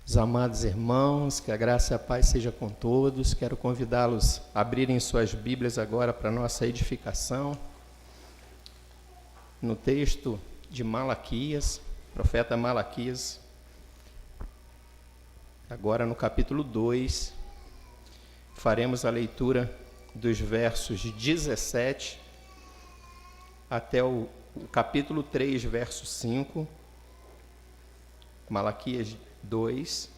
Os amados irmãos, que a graça e a paz seja com todos. Quero convidá-los a abrirem suas Bíblias agora para a nossa edificação. No texto de Malaquias, profeta Malaquias, agora no capítulo 2, faremos a leitura dos versos 17 até o capítulo 3, verso 5. Malaquias 2,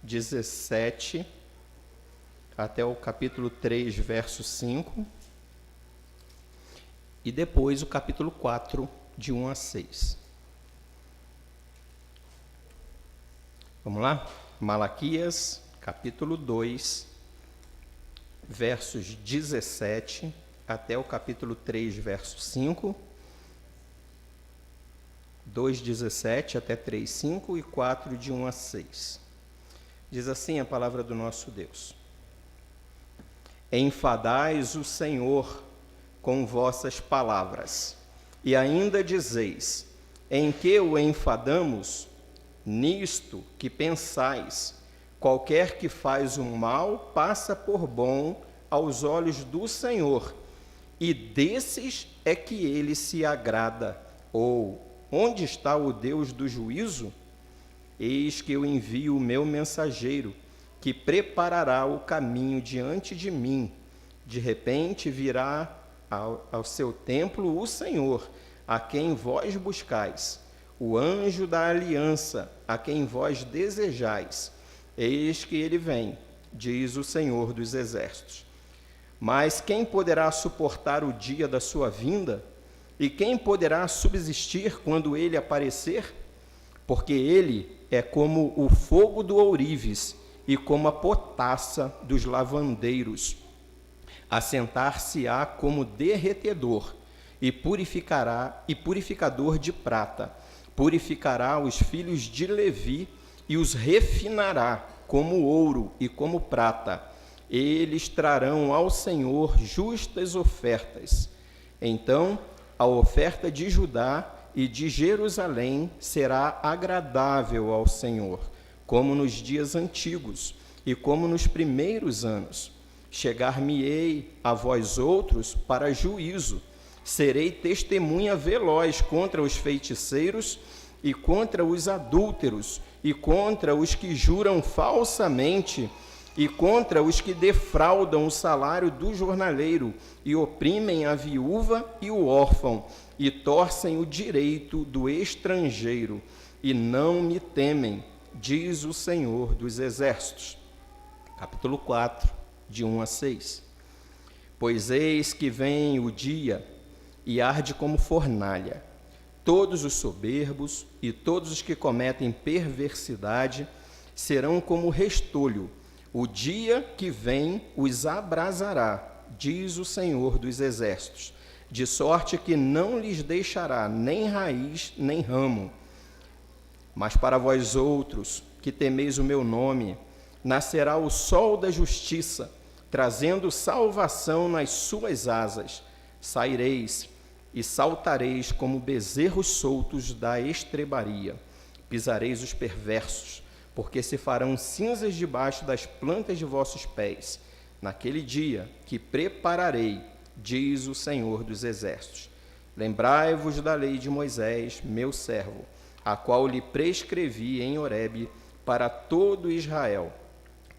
17 até o capítulo 3, verso 5, e depois o capítulo 4, de 1 a 6. Vamos lá? Malaquias, capítulo 2, versos 17 até o capítulo 3, verso 5, 2:17 até 3:5 e 4 de 1 a 6. Diz assim a palavra do nosso Deus: Enfadais o Senhor com vossas palavras, e ainda dizeis: em que o enfadamos? Nisto que pensais: qualquer que faz o mal passa por bom aos olhos do Senhor, e desses é que ele se agrada. Ou onde está o Deus do juízo? Eis que eu envio o meu mensageiro, que preparará o caminho diante de mim. De repente virá ao seu templo o Senhor, a quem vós buscais, o anjo da aliança, a quem vós desejais. Eis que ele vem, diz o Senhor dos exércitos. Mas quem poderá suportar o dia da sua vinda? E quem poderá subsistir quando ele aparecer? Porque ele é como o fogo do ourives e como a potassa dos lavandeiros. Assentar-se-á como derretedor e purificador de prata. Purificará os filhos de Levi e os refinará como ouro e como prata. Eles trarão ao Senhor justas ofertas. Então a oferta de Judá e de Jerusalém será agradável ao Senhor, como nos dias antigos e como nos primeiros anos. Chegar-me-ei a vós outros para juízo. Serei testemunha veloz contra os feiticeiros e contra os adúlteros e contra os que juram falsamente e contra os que defraudam o salário do jornaleiro e oprimem a viúva e o órfão e torcem o direito do estrangeiro e não me temem, diz o Senhor dos exércitos. Capítulo 4, de 1 a 6. Pois eis que vem o dia e arde como fornalha. Todos os soberbos e todos os que cometem perversidade serão como restolho. O dia que vem os abrasará, diz o Senhor dos exércitos, de sorte que não lhes deixará nem raiz nem ramo. Mas para vós outros, que temeis o meu nome, nascerá o sol da justiça, trazendo salvação nas suas asas. Saireis e saltareis como bezerros soltos da estrebaria. Pisareis os perversos, porque se farão cinzas debaixo das plantas de vossos pés, naquele dia que prepararei, diz o Senhor dos exércitos. Lembrai-vos da lei de Moisés, meu servo, a qual lhe prescrevi em Horebe para todo Israel,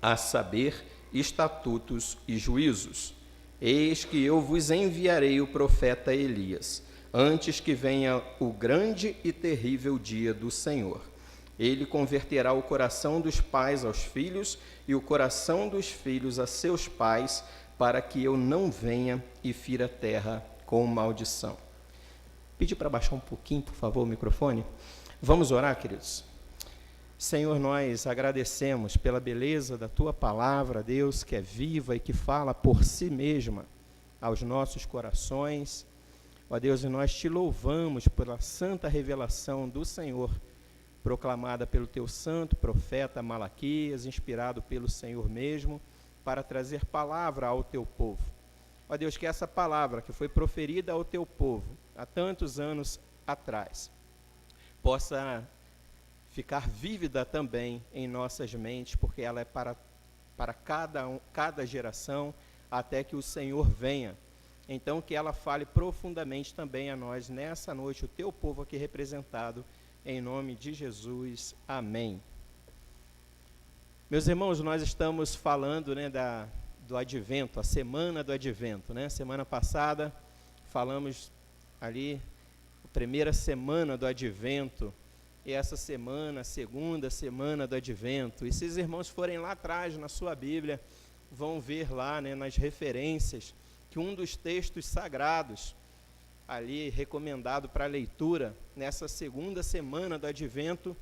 a saber, estatutos e juízos. Eis que eu vos enviarei o profeta Elias, antes que venha o grande e terrível dia do Senhor. Ele converterá o coração dos pais aos filhos e o coração dos filhos a seus pais, para que eu não venha e fira a terra com maldição. Pedi para baixar um pouquinho, por favor, o microfone. Vamos orar, queridos? Senhor, nós agradecemos pela beleza da Tua palavra, Deus, que é viva e que fala por si mesma aos nossos corações. Ó Deus, e nós Te louvamos pela santa revelação do Senhor, proclamada pelo Teu santo profeta Malaquias, inspirado pelo Senhor mesmo, para trazer palavra ao Teu povo. Ó Deus, que essa palavra que foi proferida ao Teu povo há tantos anos atrás, possa ficar vívida também em nossas mentes, porque ela é para cada geração, até que o Senhor venha. Então, que ela fale profundamente também a nós nessa noite, o teu povo aqui representado, em nome de Jesus. Amém. Meus irmãos, nós estamos falando, né, do Advento, a semana do Advento, né? Semana passada falamos ali, a primeira semana do Advento, e essa semana, a segunda semana do Advento. E se os irmãos forem lá atrás na sua Bíblia, vão ver lá, né, nas referências, que um dos textos sagrados, ali recomendado para leitura, nessa segunda semana do Advento,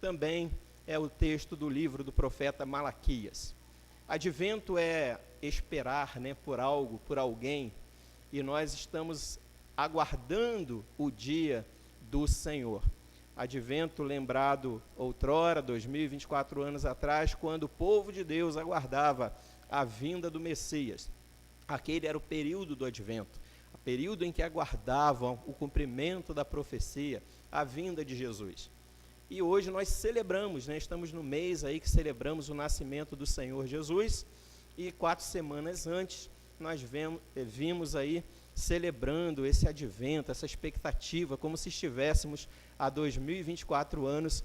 também é o texto do livro do profeta Malaquias. Advento é esperar, né, por algo, por alguém, e nós estamos aguardando o dia do Senhor. Advento lembrado outrora, 2024 anos atrás, quando o povo de Deus aguardava a vinda do Messias. Aquele era o período do Advento, o período em que aguardavam o cumprimento da profecia, a vinda de Jesus. E hoje nós celebramos, né, estamos no mês aí que celebramos o nascimento do Senhor Jesus, e 4 semanas antes nós vimos aí celebrando esse advento, essa expectativa, como se estivéssemos há 2024 anos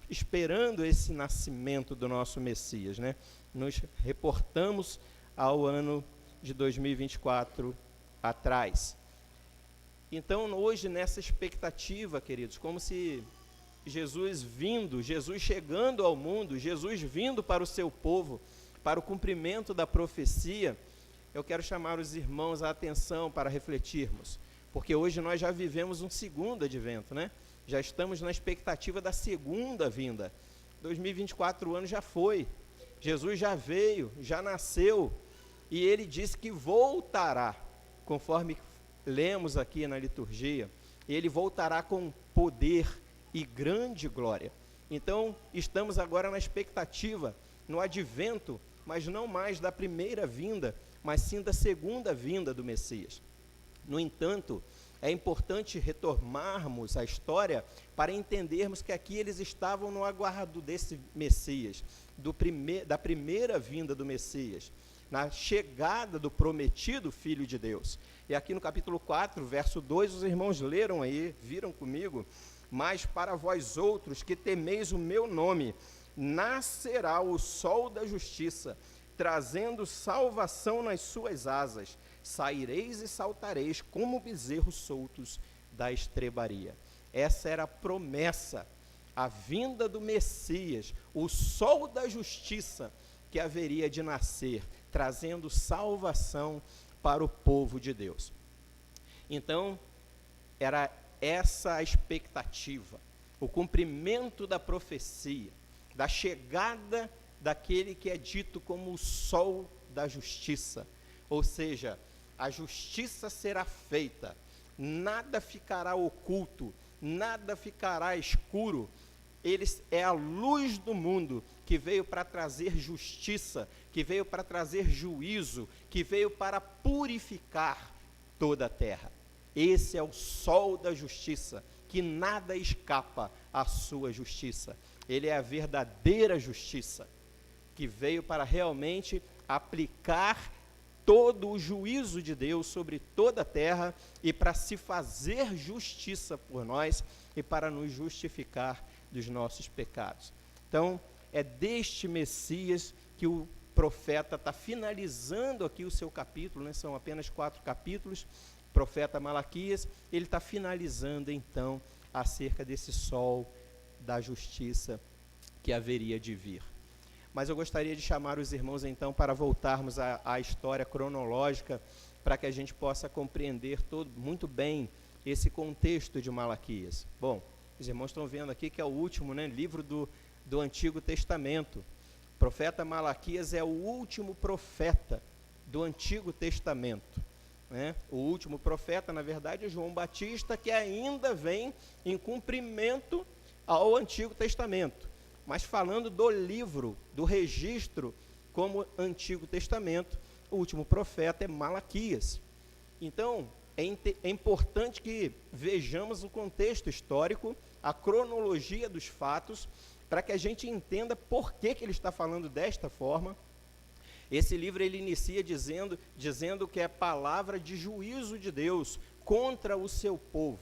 esperando esse nascimento do nosso Messias, né? Nos reportamos ao ano de 2024 atrás. Então, hoje, nessa expectativa, queridos, como se Jesus vindo, Jesus chegando ao mundo, Jesus vindo para o seu povo, para o cumprimento da profecia, eu quero chamar os irmãos à atenção para refletirmos, porque hoje nós já vivemos um segundo advento, né? Já estamos na expectativa da segunda vinda. 2024 anos já foi, Jesus já veio, já nasceu, e ele disse que voltará, conforme lemos aqui na liturgia, ele voltará com poder e grande glória. Então, estamos agora na expectativa, no advento, mas não mais da primeira vinda, mas sim da segunda vinda do Messias. No entanto, é importante retomarmos a história para entendermos que aqui eles estavam no aguardo desse Messias, da primeira vinda do Messias, na chegada do prometido Filho de Deus. E aqui no capítulo 4, verso 2, os irmãos leram aí, viram comigo: mas para vós outros que temeis o meu nome, nascerá o sol da justiça, trazendo salvação nas suas asas. Saireis e saltareis como bezerros soltos da estrebaria. Essa era a promessa, a vinda do Messias, o sol da justiça que haveria de nascer, trazendo salvação para o povo de Deus. Então, era essa a expectativa, o cumprimento da profecia, da chegada daquele que é dito como o sol da justiça, ou seja, a justiça será feita, nada ficará oculto, nada ficará escuro. Ele é a luz do mundo, que veio para trazer justiça, que veio para trazer juízo, que veio para purificar toda a terra. Esse é o sol da justiça, que nada escapa à sua justiça. Ele é a verdadeira justiça, que veio para realmente aplicar todo o juízo de Deus sobre toda a terra e para se fazer justiça por nós e para nos justificar dos nossos pecados. Então, é deste Messias que o profeta está finalizando aqui o seu capítulo, né? São apenas 4 capítulos, profeta Malaquias, ele está finalizando então acerca desse sol da justiça que haveria de vir. Mas eu gostaria de chamar os irmãos então para voltarmos à história cronológica, para que a gente possa compreender muito bem esse contexto de Malaquias. Bom, os irmãos estão vendo aqui que é o último, né, livro do Antigo Testamento. O profeta Malaquias é o último profeta do Antigo Testamento, né? O último profeta, na verdade, é João Batista, que ainda vem em cumprimento ao Antigo Testamento. Mas falando do livro, do registro como Antigo Testamento, o último profeta é Malaquias. Então, é importante que vejamos o contexto histórico, a cronologia dos fatos, para que a gente entenda por que ele está falando desta forma. Esse livro ele inicia dizendo que é palavra de juízo de Deus contra o seu povo.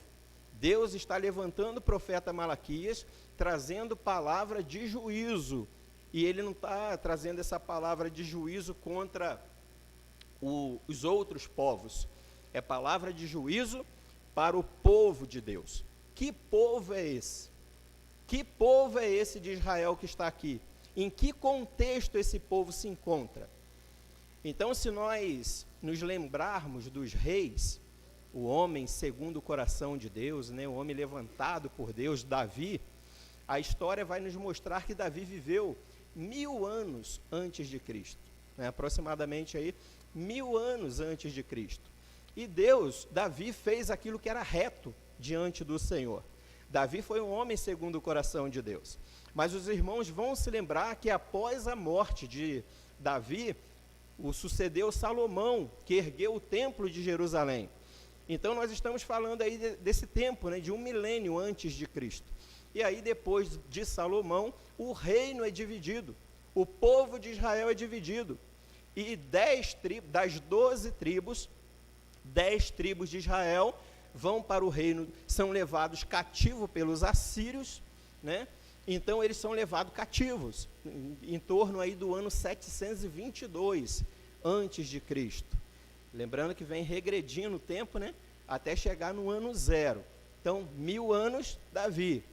Deus está levantando o profeta Malaquias, trazendo palavra de juízo, e ele não está trazendo essa palavra de juízo contra os outros povos, é palavra de juízo para o povo de Deus. Que povo é esse? Que povo é esse de Israel que está aqui? Em que contexto esse povo se encontra? Então, se nós nos lembrarmos dos reis, o homem segundo o coração de Deus, né, o homem levantado por Deus, Davi, a história vai nos mostrar que Davi viveu 1000 anos antes de Cristo, né, aproximadamente aí 1000 anos antes de Cristo. E Davi fez aquilo que era reto diante do Senhor. Davi foi um homem segundo o coração de Deus. Mas os irmãos vão se lembrar que após a morte de Davi, o sucedeu Salomão, que ergueu o templo de Jerusalém. Então nós estamos falando aí desse tempo, né, de 1 milênio antes de Cristo. E aí depois de Salomão, o reino é dividido, o povo de Israel é dividido. E das 12 tribos, 10 tribos de Israel vão para o reino, são levados cativos pelos assírios, né? Então eles são levados cativos, em torno aí do ano 722 antes de Cristo. Lembrando que vem regredindo o tempo, né? Até chegar no ano 0. Então, 1000 anos, Davi.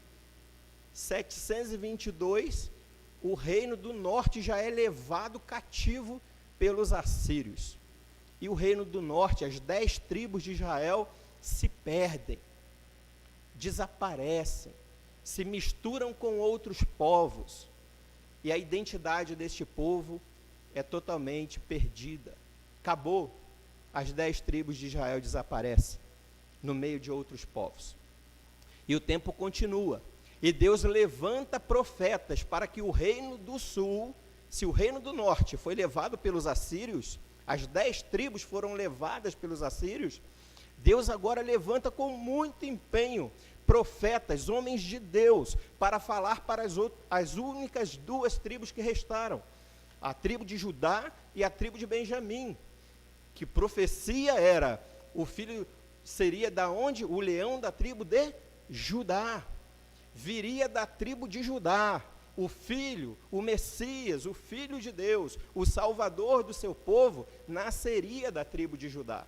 722, o reino do norte já é levado cativo pelos assírios. E o reino do norte, as 10 tribos de Israel, se perdem, desaparecem, se misturam com outros povos. E a identidade deste povo é totalmente perdida. Acabou. As 10 tribos de Israel desaparecem no meio de outros povos. E o tempo continua. E Deus levanta profetas para que o reino do sul, se o reino do norte foi levado pelos assírios, as 10 tribos foram levadas pelos assírios, Deus agora levanta com muito empenho profetas, homens de Deus, para falar para as únicas 2 tribos que restaram, a tribo de Judá e a tribo de Benjamim, que profecia era, o filho seria da onde? O leão da tribo de Judá, viria da tribo de Judá, o filho, o Messias, o filho de Deus, o salvador do seu povo, nasceria da tribo de Judá,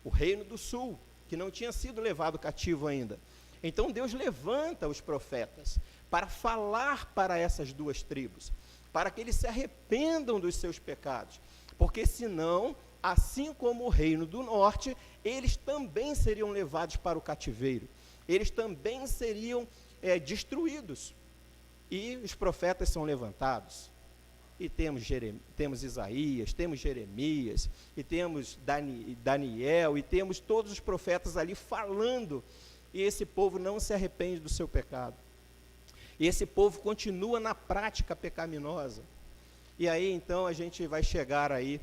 o reino do sul, que não tinha sido levado cativo ainda. Então Deus levanta os profetas para falar para essas 2 tribos, para que eles se arrependam dos seus pecados, porque senão, assim como o reino do norte, eles também seriam levados para o cativeiro, eles também seriam destruídos. E os profetas são levantados, e temos Isaías, temos Jeremias, e temos Daniel, e temos todos os profetas ali falando, e esse povo não se arrepende do seu pecado, e esse povo continua na prática pecaminosa. E aí então a gente vai chegar aí,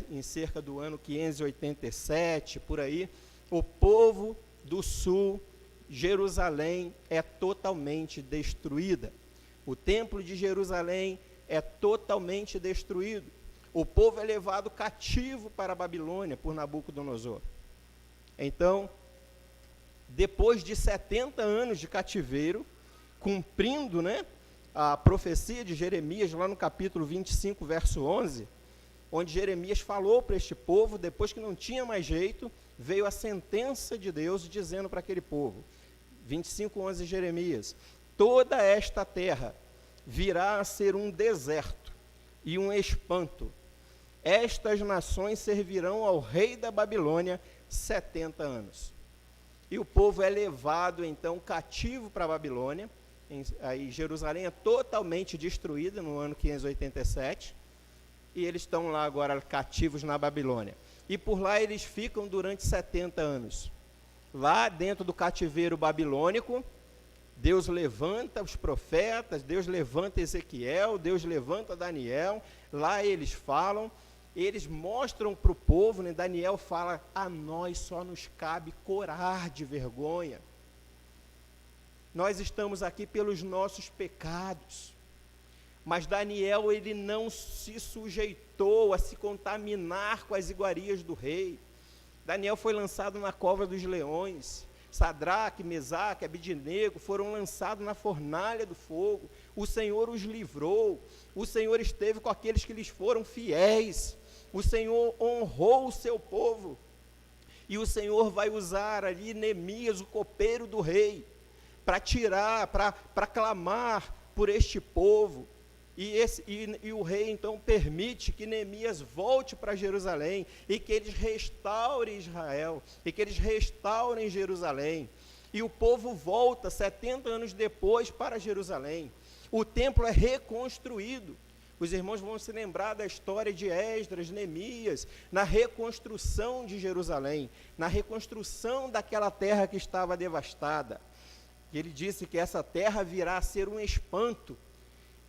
em cerca do ano 587, por aí, o povo do sul, Jerusalém é totalmente destruída. O templo de Jerusalém é totalmente destruído. O povo é levado cativo para a Babilônia por Nabucodonosor. Então, depois de 70 anos de cativeiro, cumprindo, né, a profecia de Jeremias, lá no capítulo 25, verso 11, onde Jeremias falou para este povo, depois que não tinha mais jeito, veio a sentença de Deus dizendo para aquele povo, 25:11 Jeremias, toda esta terra virá a ser um deserto e um espanto. Estas nações servirão ao rei da Babilônia 70 anos. E o povo é levado, então, cativo para a Babilônia. Aí Jerusalém é totalmente destruída no ano 587. E eles estão lá agora cativos na Babilônia. E por lá eles ficam durante 70 anos. Lá dentro do cativeiro babilônico, Deus levanta os profetas, Deus levanta Ezequiel, Deus levanta Daniel, lá eles falam, eles mostram para o povo, né? Daniel fala, a nós só nos cabe corar de vergonha. Nós estamos aqui pelos nossos pecados. Mas Daniel, ele não se sujeitou a se contaminar com as iguarias do rei. Daniel foi lançado na cova dos leões. Sadraque, Mesaque, Abidnego foram lançados na fornalha do fogo. O Senhor os livrou. O Senhor esteve com aqueles que lhes foram fiéis. O Senhor honrou o seu povo. E o Senhor vai usar ali Neemias, o copeiro do rei, para tirar, para clamar por este povo. E o rei então permite que Neemias volte para Jerusalém e que eles restaurem Israel, e que eles restaurem Jerusalém. E o povo volta 70 anos depois para Jerusalém. O templo é reconstruído. Os irmãos vão se lembrar da história de Esdras, Neemias, na reconstrução de Jerusalém, na reconstrução daquela terra que estava devastada. E ele disse que essa terra virá a ser um espanto.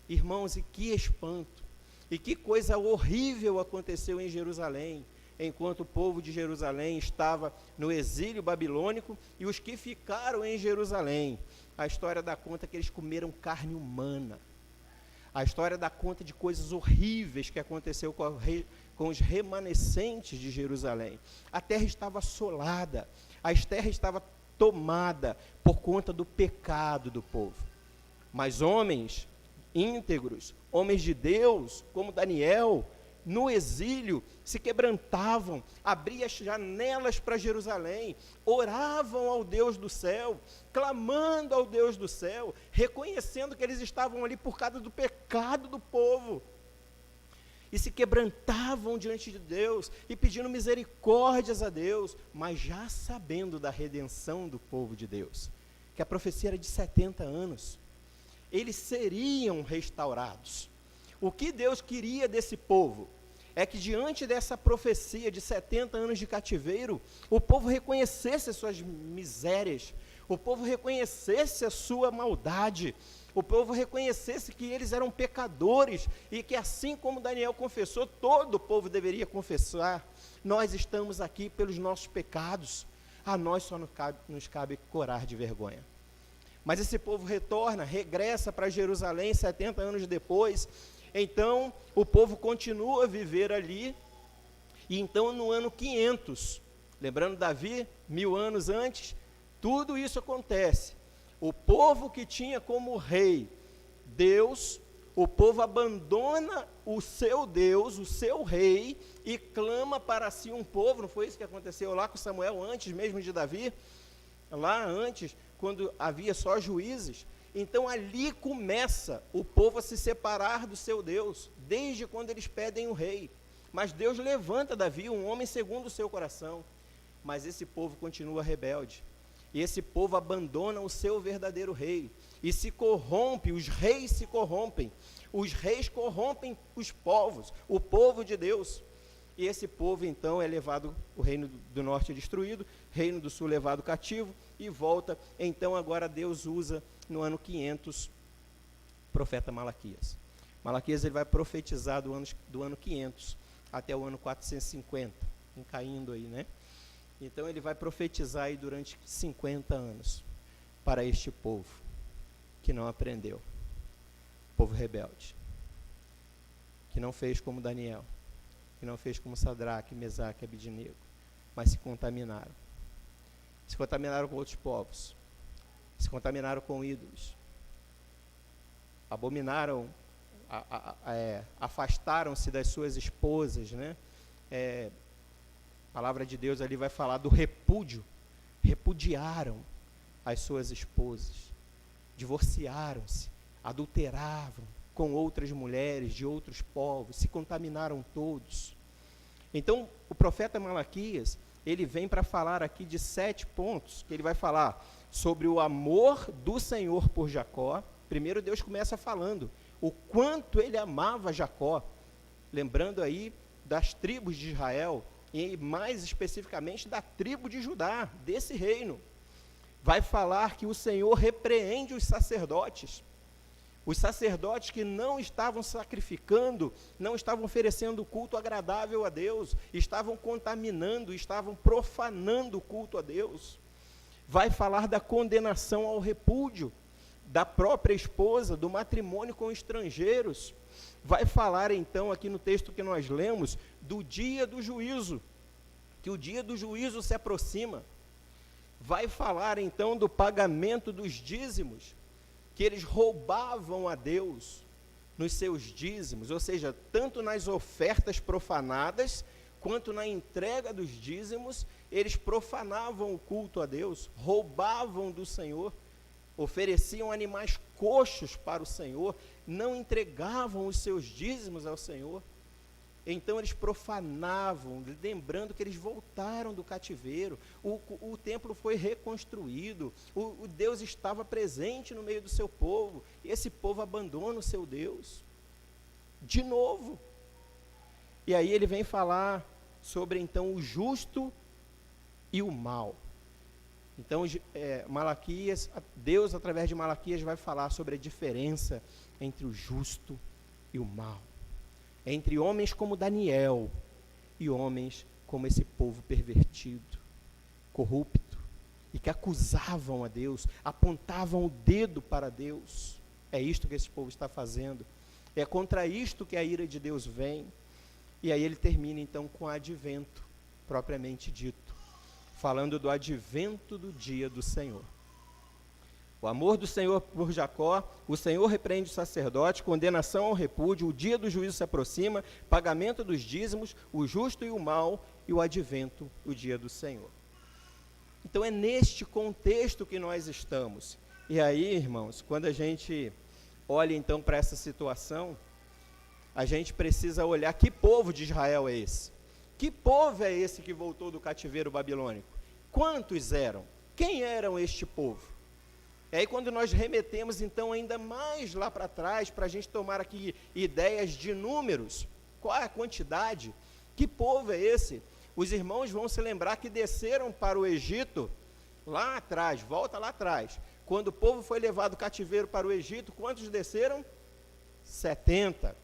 Irmãos, e que espanto, e que coisa horrível aconteceu em Jerusalém, enquanto o povo de Jerusalém estava no exílio babilônico, e os que ficaram em Jerusalém, a história dá conta que eles comeram carne humana, a história dá conta de coisas horríveis que aconteceu com os remanescentes de Jerusalém. A terra estava assolada, a terra estava tomada por conta do pecado do povo, mas homens íntegros, homens de Deus, como Daniel, no exílio, se quebrantavam, abriam as janelas para Jerusalém, oravam ao Deus do céu, clamando ao Deus do céu, reconhecendo que eles estavam ali por causa do pecado do povo, e se quebrantavam diante de Deus, e pedindo misericórdias a Deus, mas já sabendo da redenção do povo de Deus, que a profecia era de 70 anos, eles seriam restaurados. O que Deus queria desse povo é que diante dessa profecia de 70 anos de cativeiro, o povo reconhecesse as suas misérias, o povo reconhecesse a sua maldade, o povo reconhecesse que eles eram pecadores e que assim como Daniel confessou, todo o povo deveria confessar, nós estamos aqui pelos nossos pecados, a nós só nos cabe corar de vergonha. Mas esse povo regressa para Jerusalém 70 anos depois. Então o povo continua a viver ali. E então no ano 500, lembrando Davi, 1000 anos antes, tudo isso acontece. O povo que tinha como rei Deus, o povo abandona o seu Deus, o seu rei, e clama para si um povo. Não foi isso que aconteceu lá com Samuel, antes mesmo de Davi? Lá antes, quando havia só juízes. Então ali começa o povo a se separar do seu Deus, desde quando eles pedem o rei. Mas Deus levanta Davi, um homem segundo o seu coração. Mas esse povo continua rebelde. E esse povo abandona o seu verdadeiro rei. E se corrompe, os reis se corrompem. Os reis corrompem os povos, o povo de Deus. E esse povo então é levado, o reino do norte é destruído, reino do sul levado cativo, e volta. Então agora Deus usa no ano 500 o profeta Malaquias. Malaquias ele vai profetizar do ano 500 até o ano 450, caindo aí, né? Então ele vai profetizar aí durante 50 anos para este povo que não aprendeu, povo rebelde, que não fez como Daniel, que não fez como Sadraque, Mesaque e Abidnego, mas se contaminaram com outros povos, se contaminaram com ídolos, abominaram, afastaram-se das suas esposas, né? A palavra de Deus ali vai falar do repúdio, repudiaram as suas esposas, divorciaram-se, adulteravam com outras mulheres de outros povos, se contaminaram todos. Então, o profeta Malaquias, ele vem para falar aqui de 7 pontos, que ele vai falar sobre o amor do Senhor por Jacó. Primeiro Deus começa falando o quanto ele amava Jacó, lembrando aí das tribos de Israel, e mais especificamente da tribo de Judá, desse reino. Vai falar que o Senhor repreende os sacerdotes, Os sacerdotes que não estavam sacrificando, não estavam oferecendo culto agradável a Deus, estavam contaminando, estavam profanando o culto a Deus. Vai falar da condenação ao repúdio da própria esposa, do matrimônio com estrangeiros. Vai falar então, aqui no texto que nós lemos, do dia do juízo, que o dia do juízo se aproxima. Vai falar então do pagamento dos dízimos, que eles roubavam a Deus nos seus dízimos, ou seja, tanto nas ofertas profanadas, quanto na entrega dos dízimos, eles profanavam o culto a Deus, roubavam do Senhor, ofereciam animais coxos para o Senhor, não entregavam os seus dízimos ao Senhor. Então eles profanavam, lembrando que eles voltaram do cativeiro, o templo foi reconstruído, o Deus estava presente no meio do seu povo, e esse povo abandona o seu Deus, de novo. E aí ele vem falar sobre então o justo e o mal. Então Malaquias, Deus através de Malaquias vai falar sobre a diferença entre o justo e o mal, entre homens como Daniel e homens como esse povo pervertido, corrupto, e que acusavam a Deus, apontavam o dedo para Deus. É isto que esse povo está fazendo, é contra isto que a ira de Deus vem. E aí ele termina então com o advento, propriamente dito, falando do advento do dia do Senhor. O amor do Senhor por Jacó, o Senhor repreende o sacerdote, condenação ao repúdio, o dia do juízo se aproxima, pagamento dos dízimos, o justo e o mal, e o advento, o dia do Senhor. Então é neste contexto que nós estamos. E aí, irmãos, quando a gente olha então para essa situação, a gente precisa olhar que povo de Israel é esse? Que povo é esse que voltou do cativeiro babilônico? Quantos eram? Quem eram este povo? E aí quando nós remetemos então ainda mais lá para trás, para a gente tomar aqui ideias de números, qual é a quantidade? Que povo é esse? Os irmãos vão se lembrar que desceram para o Egito, lá atrás, volta lá atrás, quando o povo foi levado cativeiro para o Egito, quantos desceram? 70.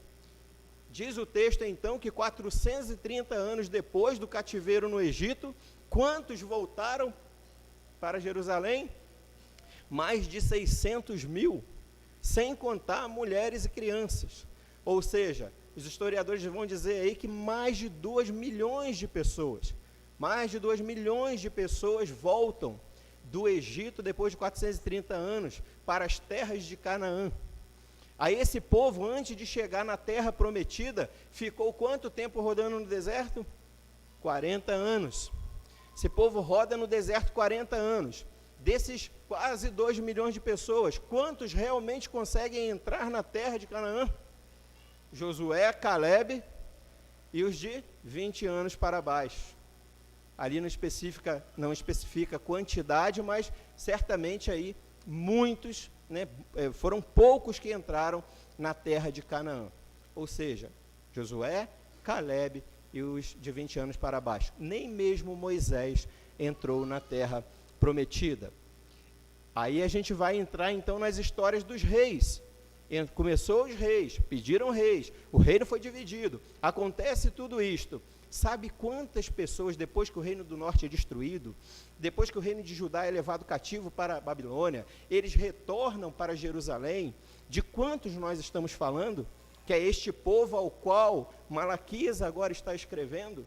Diz o texto então que 430 anos depois do cativeiro no Egito, quantos voltaram para Jerusalém? Mais de 600 mil, sem contar mulheres e crianças. Ou seja, os historiadores vão dizer aí que mais de 2 milhões de pessoas, voltam do Egito depois de 430 anos para as terras de Canaã. Aí esse povo, antes de chegar na terra prometida, ficou quanto tempo rodando no deserto? 40 anos. Esse povo roda no deserto 40 anos. Desses quase 2 milhões de pessoas, quantos realmente conseguem entrar na terra de Canaã? Josué, Calebe e os de 20 anos para baixo. Ali não especifica quantidade, mas certamente aí muitos, foram poucos que entraram na terra de Canaã. Ou seja, Josué, Calebe e os de 20 anos para baixo. Nem mesmo Moisés entrou na terra prometida. Aí a gente vai entrar então nas histórias dos reis. Começou os reis, pediram reis, o reino foi dividido, acontece tudo isto. Sabe quantas pessoas, depois que o reino do norte é destruído, depois que o reino de Judá é levado cativo para a Babilônia, eles retornam para Jerusalém? De quantos nós estamos falando? Que é este povo ao qual Malaquias agora está escrevendo?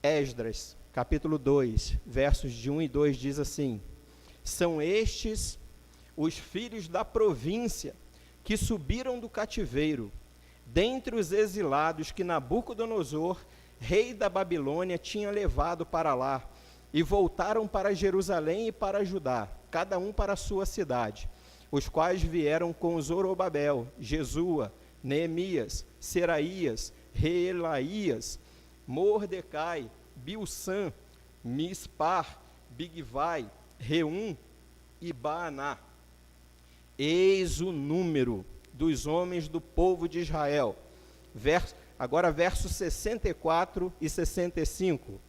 Esdras, capítulo 2, versos de 1 e 2, diz assim: são estes os filhos da província que subiram do cativeiro, dentre os exilados que Nabucodonosor, rei da Babilônia, tinha levado para lá, e voltaram para Jerusalém e para Judá, cada um para a sua cidade, os quais vieram com Zorobabel, Jesua, Neemias, Seraías, Reelaías, Mordecai, Bilsã, Mispar, Bigvai, Reum e Baaná. Eis o número dos homens do povo de Israel. Agora versos 64 e 65.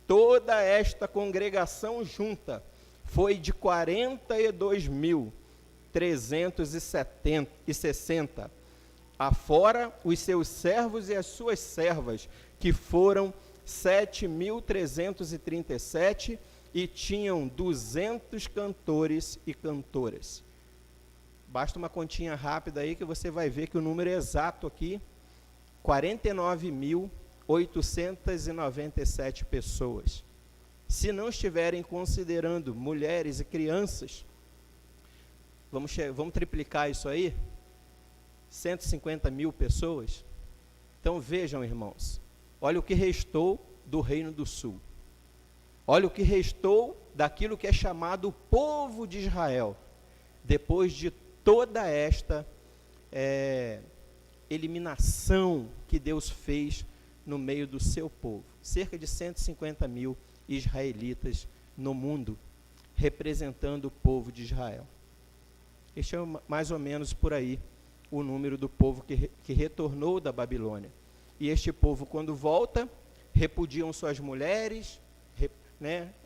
Toda esta congregação junta foi de 42.000, 7.360, afora os seus servos e as suas servas, que foram 7.337, e tinham 200 cantores e cantoras. Basta uma continha rápida aí que você vai ver que o número exato aqui, 49.897 pessoas. Se não estiverem considerando mulheres e crianças, vamos triplicar isso aí, 150 mil pessoas. Então vejam, irmãos, olha o que restou do Reino do Sul. Olha o que restou daquilo que é chamado o povo de Israel, depois de toda esta eliminação que Deus fez no meio do seu povo. Cerca de 150 mil israelitas no mundo, representando o povo de Israel. Este é mais ou menos por aí o número do povo que retornou da Babilônia. E este povo, quando volta, repudiam suas mulheres,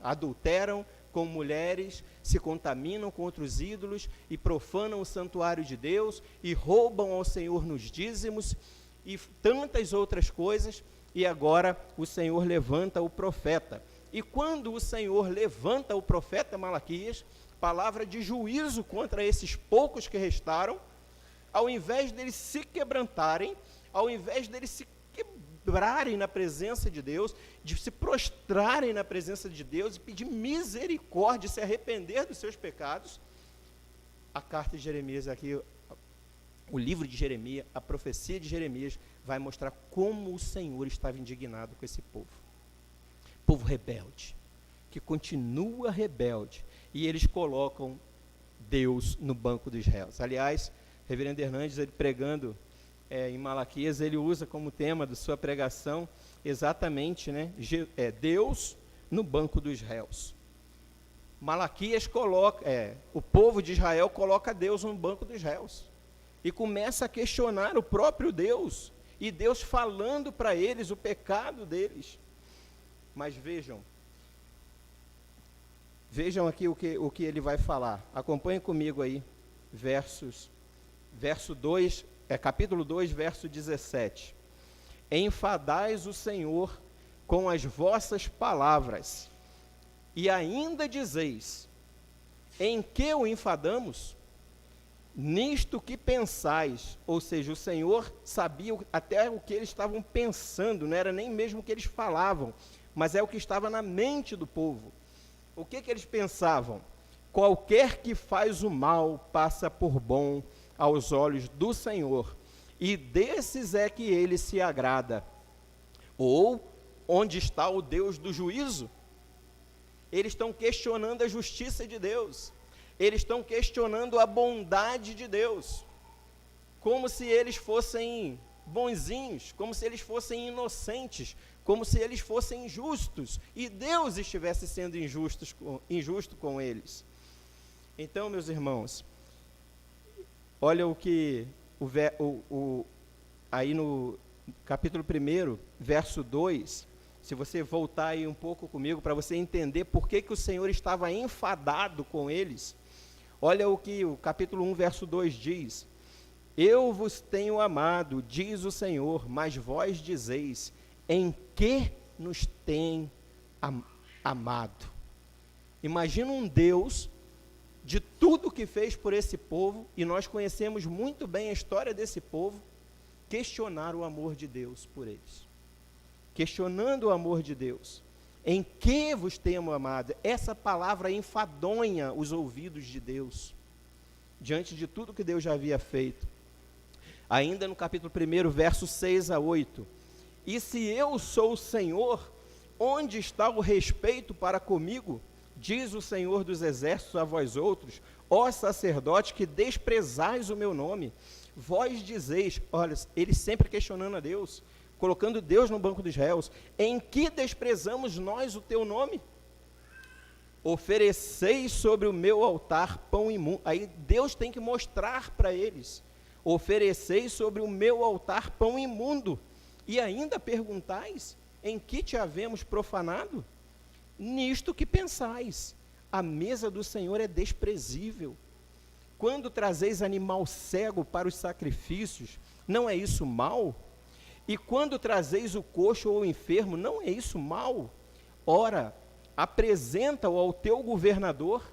adulteram com mulheres, se contaminam com outros ídolos e profanam o santuário de Deus e roubam ao Senhor nos dízimos e tantas outras coisas. E agora o Senhor levanta o profeta. E quando o Senhor levanta o profeta Malaquias, palavra de juízo contra esses poucos que restaram, ao invés deles se quebrantarem, ao invés deles se quebrarem na presença de Deus, de se prostrarem na presença de Deus e pedir misericórdia, se arrepender dos seus pecados, a carta de Jeremias aqui, o livro de Jeremias, a profecia de Jeremias, vai mostrar como o Senhor estava indignado com esse povo. Povo rebelde, que continua rebelde, e eles colocam Deus no banco dos réus. Aliás, reverendo Hernandes, ele pregando em Malaquias, ele usa como tema de sua pregação exatamente, Deus no banco dos réus. Malaquias coloca, o povo de Israel coloca Deus no banco dos réus e começa a questionar o próprio Deus, e Deus falando para eles o pecado deles. Mas vejam aqui o que ele vai falar. Acompanhem comigo aí, verso 2, capítulo 2, verso 17. Enfadais o Senhor com as vossas palavras, e ainda dizeis: em que o enfadamos? Nisto que pensais. Ou seja, o Senhor sabia até o que eles estavam pensando, não era nem mesmo o que eles falavam, mas é o que estava na mente do povo. O que eles pensavam? Qualquer que faz o mal passa por bom aos olhos do Senhor, e desses é que ele se agrada. Ou, onde está o Deus do juízo? Eles estão questionando a justiça de Deus, eles estão questionando a bondade de Deus, como se eles fossem bonzinhos, como se eles fossem inocentes, como se eles fossem justos, e Deus estivesse sendo injusto com eles. Então, meus irmãos, olha o que aí no capítulo 1, verso 2, se você voltar aí um pouco comigo, para você entender por que o Senhor estava enfadado com eles, olha o que o capítulo 1, verso 2 diz: eu vos tenho amado, diz o Senhor, mas vós dizeis: em que nos tem amado? Imagina um Deus de tudo que fez por esse povo, e nós conhecemos muito bem a história desse povo, questionar o amor de Deus por eles. Questionando o amor de Deus. Em que vos tenho amado? Essa palavra enfadonha os ouvidos de Deus, diante de tudo que Deus já havia feito. Ainda no capítulo 1, versos 6 a 8. E se eu sou o Senhor, onde está o respeito para comigo? Diz o Senhor dos exércitos a vós outros, ó sacerdotes, que desprezais o meu nome. Vós dizeis, olha, eles sempre questionando a Deus, colocando Deus no banco dos réus: em que desprezamos nós o teu nome? Ofereceis sobre o meu altar pão imundo. Aí Deus tem que mostrar para eles: ofereceis sobre o meu altar pão imundo, e ainda perguntais: em que te havemos profanado? Nisto que pensais: a mesa do Senhor é desprezível. quando trazeis animal cego para os sacrifícios, não é isso mal? E quando trazeis o coxo ou o enfermo, não é isso mal? Ora, apresenta-o ao teu governador,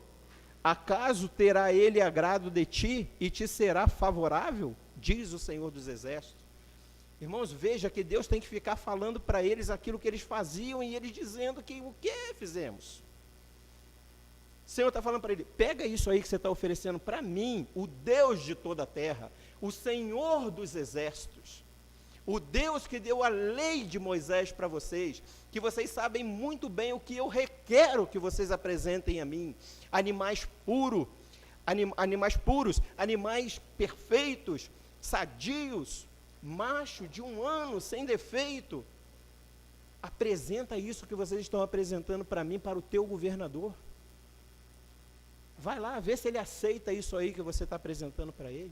acaso terá ele agrado de ti e te será favorável? Diz o Senhor dos Exércitos. Irmãos, veja que Deus tem que ficar falando para eles aquilo que eles faziam e eles dizendo que o que fizemos? O Senhor está falando para ele, pega isso aí que você está oferecendo para mim, o Deus de toda a terra, o Senhor dos Exércitos, o Deus que deu a lei de Moisés para vocês, que vocês sabem muito bem o que eu requero que vocês apresentem a mim, animais puros, animais perfeitos, sadios, macho de 1 ano, sem defeito. Apresenta isso que vocês estão apresentando para mim, para o teu governador. Vai lá, vê se ele aceita isso aí que você está apresentando para ele.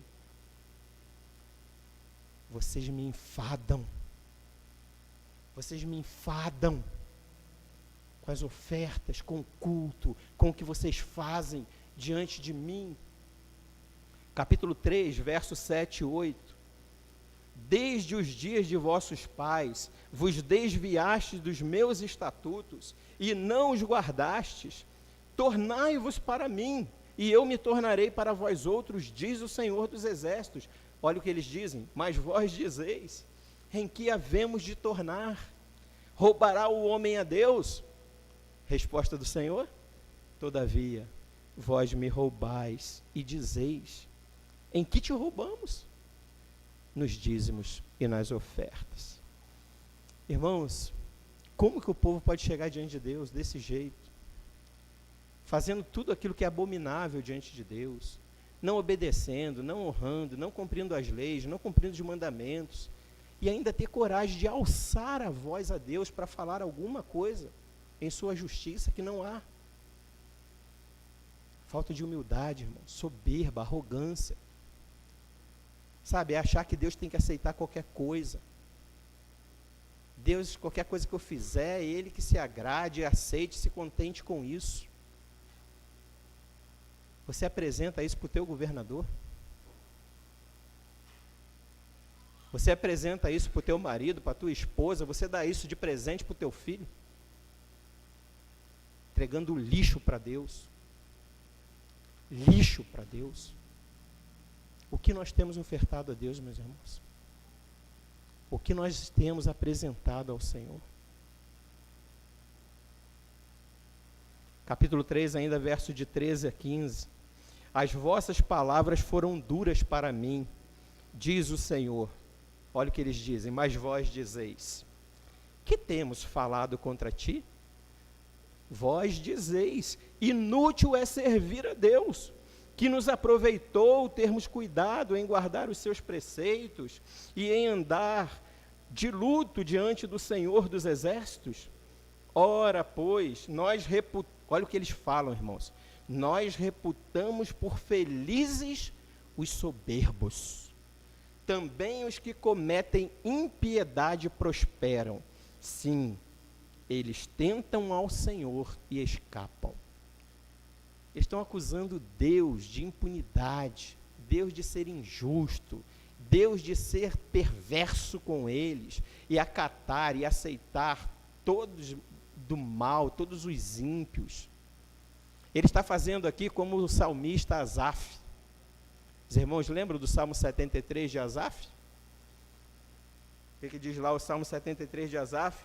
Vocês me enfadam. Vocês me enfadam com as ofertas, com o culto, com o que vocês fazem diante de mim. Capítulo 3, versos 7 e 8. Desde os dias de vossos pais, vos desviastes dos meus estatutos, e não os guardastes. Tornai-vos para mim, e eu me tornarei para vós outros, diz o Senhor dos Exércitos. Olha o que eles dizem, mas vós dizeis, em que havemos de tornar? Roubará o homem a Deus? Resposta do Senhor, todavia, vós me roubais e dizeis, em que te roubamos? Nos dízimos e nas ofertas. Irmãos, como que o povo pode chegar diante de Deus desse jeito? Fazendo tudo aquilo que é abominável diante de Deus, não obedecendo, não honrando, não cumprindo as leis, não cumprindo os mandamentos, e ainda ter coragem de alçar a voz a Deus para falar alguma coisa em sua justiça que não há. Falta de humildade, irmão, soberba, arrogância. Sabe, é achar que Deus tem que aceitar qualquer coisa. Deus, qualquer coisa que eu fizer, é Ele que se agrade, aceite, se contente com isso. Você apresenta isso para o teu governador? Você apresenta isso para o teu marido, para a tua esposa? Você dá isso de presente para o teu filho? Entregando lixo para Deus. Lixo para Deus. O que nós temos ofertado a Deus, meus irmãos? O que nós temos apresentado ao Senhor? Capítulo 3, ainda verso de 13 a 15. As vossas palavras foram duras para mim, diz o Senhor. Olha o que eles dizem, mas vós dizeis, que temos falado contra ti? Vós dizeis, inútil é servir a Deus, que nos aproveitou termos cuidado em guardar os seus preceitos e em andar de luto diante do Senhor dos Exércitos. Ora, pois, olha o que eles falam, irmãos, nós reputamos por felizes os soberbos. Também os que cometem impiedade prosperam. Sim, eles tentam ao Senhor e escapam. Eles estão acusando Deus de impunidade, Deus de ser injusto, Deus de ser perverso com eles, e acatar e aceitar todos do mal, todos os ímpios. Ele está fazendo aqui como o salmista Asaf. Os irmãos lembram do Salmo 73 de Asaf? O que diz lá o Salmo 73 de Asaf?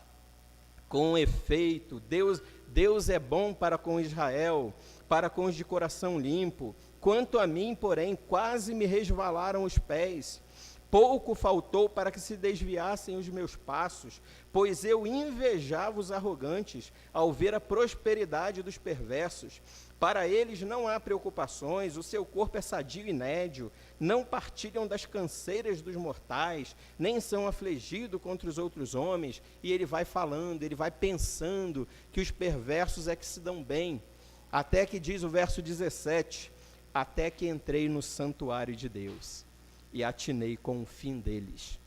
Com efeito, Deus é bom para com Israel, para com os de coração limpo. Quanto a mim, porém, quase me resvalaram os pés. Pouco faltou para que se desviassem os meus passos, pois eu invejava os arrogantes ao ver a prosperidade dos perversos. Para eles não há preocupações, o seu corpo é sadio e nédio, não partilham das canseiras dos mortais, nem são afligidos contra os outros homens. E ele vai falando, ele vai pensando que os perversos é que se dão bem. Até que diz o verso 17, até que entrei no santuário de Deus e atinei com o fim deles.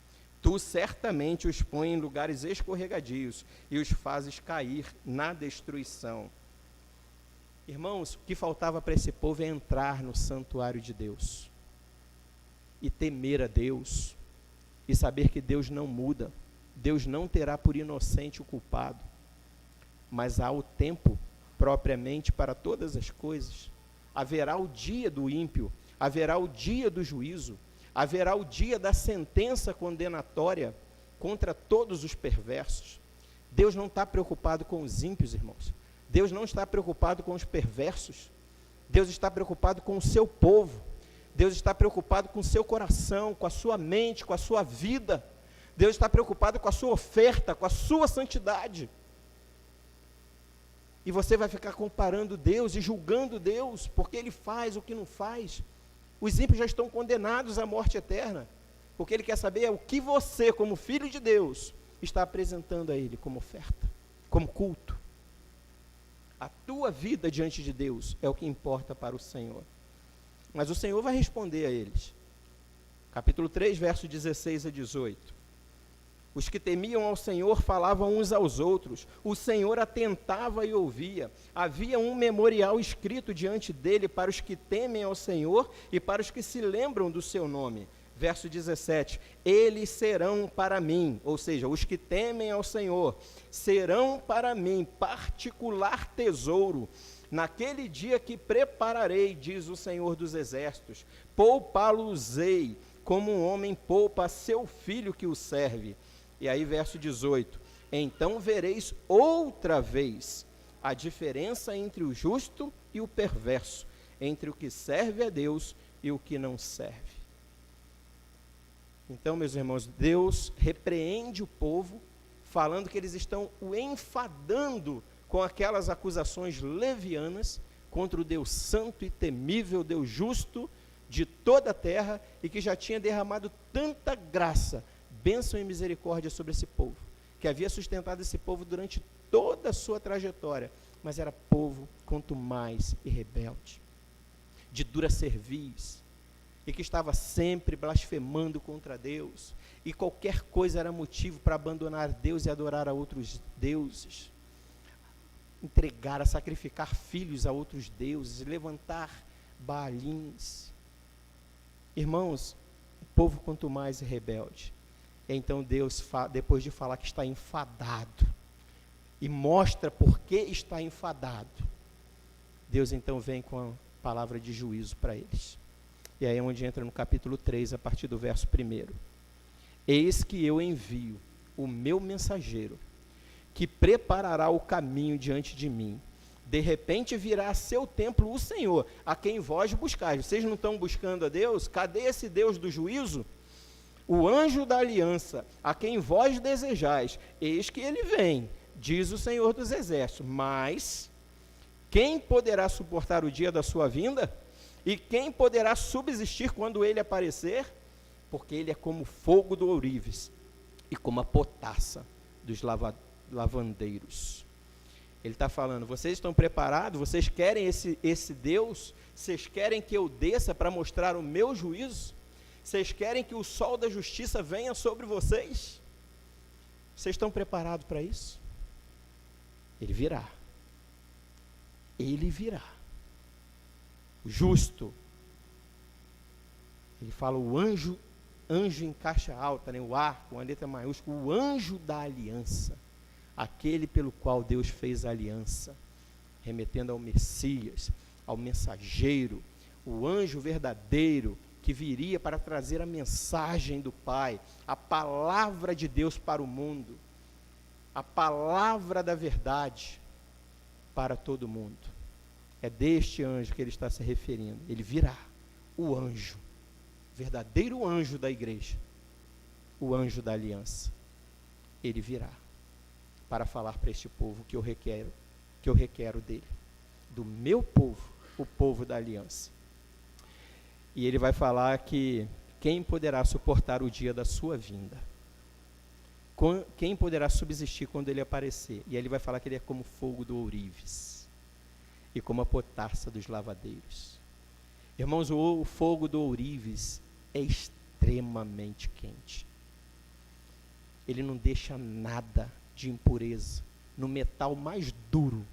Tu certamente os pões em lugares escorregadios e os fazes cair na destruição. Irmãos, o que faltava para esse povo é entrar no santuário de Deus e temer a Deus e saber que Deus não muda, Deus não terá por inocente o culpado, mas há o tempo propriamente para todas as coisas. Haverá o dia do ímpio, haverá o dia do juízo, haverá o dia da sentença condenatória contra todos os perversos. Deus não está preocupado com os ímpios, irmãos. Deus não está preocupado com os perversos. Deus está preocupado com o seu povo. Deus está preocupado com o seu coração, com a sua mente, com a sua vida. Deus está preocupado com a sua oferta, com a sua santidade. E você vai ficar comparando Deus e julgando Deus, porque Ele faz o que não faz. Os ímpios já estão condenados à morte eterna. O que Ele quer saber é o que você, como filho de Deus, está apresentando a Ele como oferta, como culto. A tua vida diante de Deus é o que importa para o Senhor. Mas o Senhor vai responder a eles. Capítulo 3, verso 16 a 18. Os que temiam ao Senhor falavam uns aos outros. O Senhor atentava e ouvia. Havia um memorial escrito diante dele para os que temem ao Senhor e para os que se lembram do seu nome. Verso 17, eles serão para mim, ou seja, os que temem ao Senhor, serão para mim particular tesouro, naquele dia que prepararei, diz o Senhor dos Exércitos, poupá-los-ei, como um homem poupa a seu filho que o serve. E aí verso 18, então vereis outra vez a diferença entre o justo e o perverso, entre o que serve a Deus e o que não serve. Então, meus irmãos, Deus repreende o povo, falando que eles estão o enfadando com aquelas acusações levianas contra o Deus santo e temível, Deus justo de toda a terra, e que já tinha derramado tanta graça, bênção e misericórdia sobre esse povo, que havia sustentado esse povo durante toda a sua trajetória, mas era povo contumaz e rebelde, de dura cerviz, e que estava sempre blasfemando contra Deus, e qualquer coisa era motivo para abandonar Deus e adorar a outros deuses, entregar, a sacrificar filhos a outros deuses, levantar baalins. Irmãos, o povo quanto mais rebelde. Então Deus, depois de falar que está enfadado, e mostra por que está enfadado, Deus então vem com a palavra de juízo para eles. E aí é onde entra no capítulo 3, a partir do verso 1. Eis que eu envio o meu mensageiro, que preparará o caminho diante de mim. De repente virá a seu templo o Senhor, a quem vós buscais. Vocês não estão buscando a Deus? Cadê esse Deus do juízo? O anjo da aliança, a quem vós desejais. Eis que ele vem, diz o Senhor dos Exércitos. Mas quem poderá suportar o dia da sua vinda? E quem poderá subsistir quando ele aparecer? Porque ele é como fogo do ourives e como a potassa dos lavandeiros. Ele está falando, vocês estão preparados? Vocês querem esse Deus? Vocês querem que eu desça para mostrar o meu juízo? Vocês querem que o sol da justiça venha sobre vocês? Vocês estão preparados para isso? Ele virá. Ele virá. O justo. Ele fala o anjo em caixa alta, né? O A com a letra maiúscula, o anjo da aliança, aquele pelo qual Deus fez a aliança, remetendo ao Messias, ao mensageiro, o anjo verdadeiro que viria para trazer a mensagem do Pai, a palavra de Deus para o mundo, a palavra da verdade para todo mundo. É deste anjo que ele está se referindo. Ele virá, o anjo, verdadeiro anjo da igreja, o anjo da aliança. Ele virá para falar para este povo que eu requero dele, do meu povo, o povo da aliança. E ele vai falar que quem poderá suportar o dia da sua vinda? Quem poderá subsistir quando ele aparecer? E aí ele vai falar que ele é como fogo do ourives e como a potassa dos lavadeiros. Irmãos, o fogo do ourives é extremamente quente. Ele não deixa nada de impureza no metal mais duro,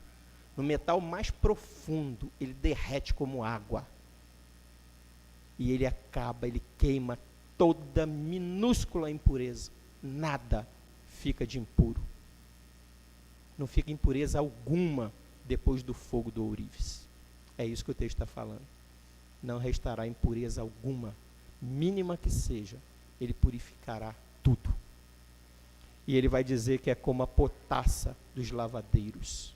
no metal mais profundo, ele derrete como água. E ele queima toda minúscula impureza. Nada fica de impuro. Não fica impureza alguma depois do fogo do ourives. É isso que o texto está falando. Não restará impureza alguma, mínima que seja. Ele purificará tudo. E ele vai dizer que é como a potassa dos lavadeiros.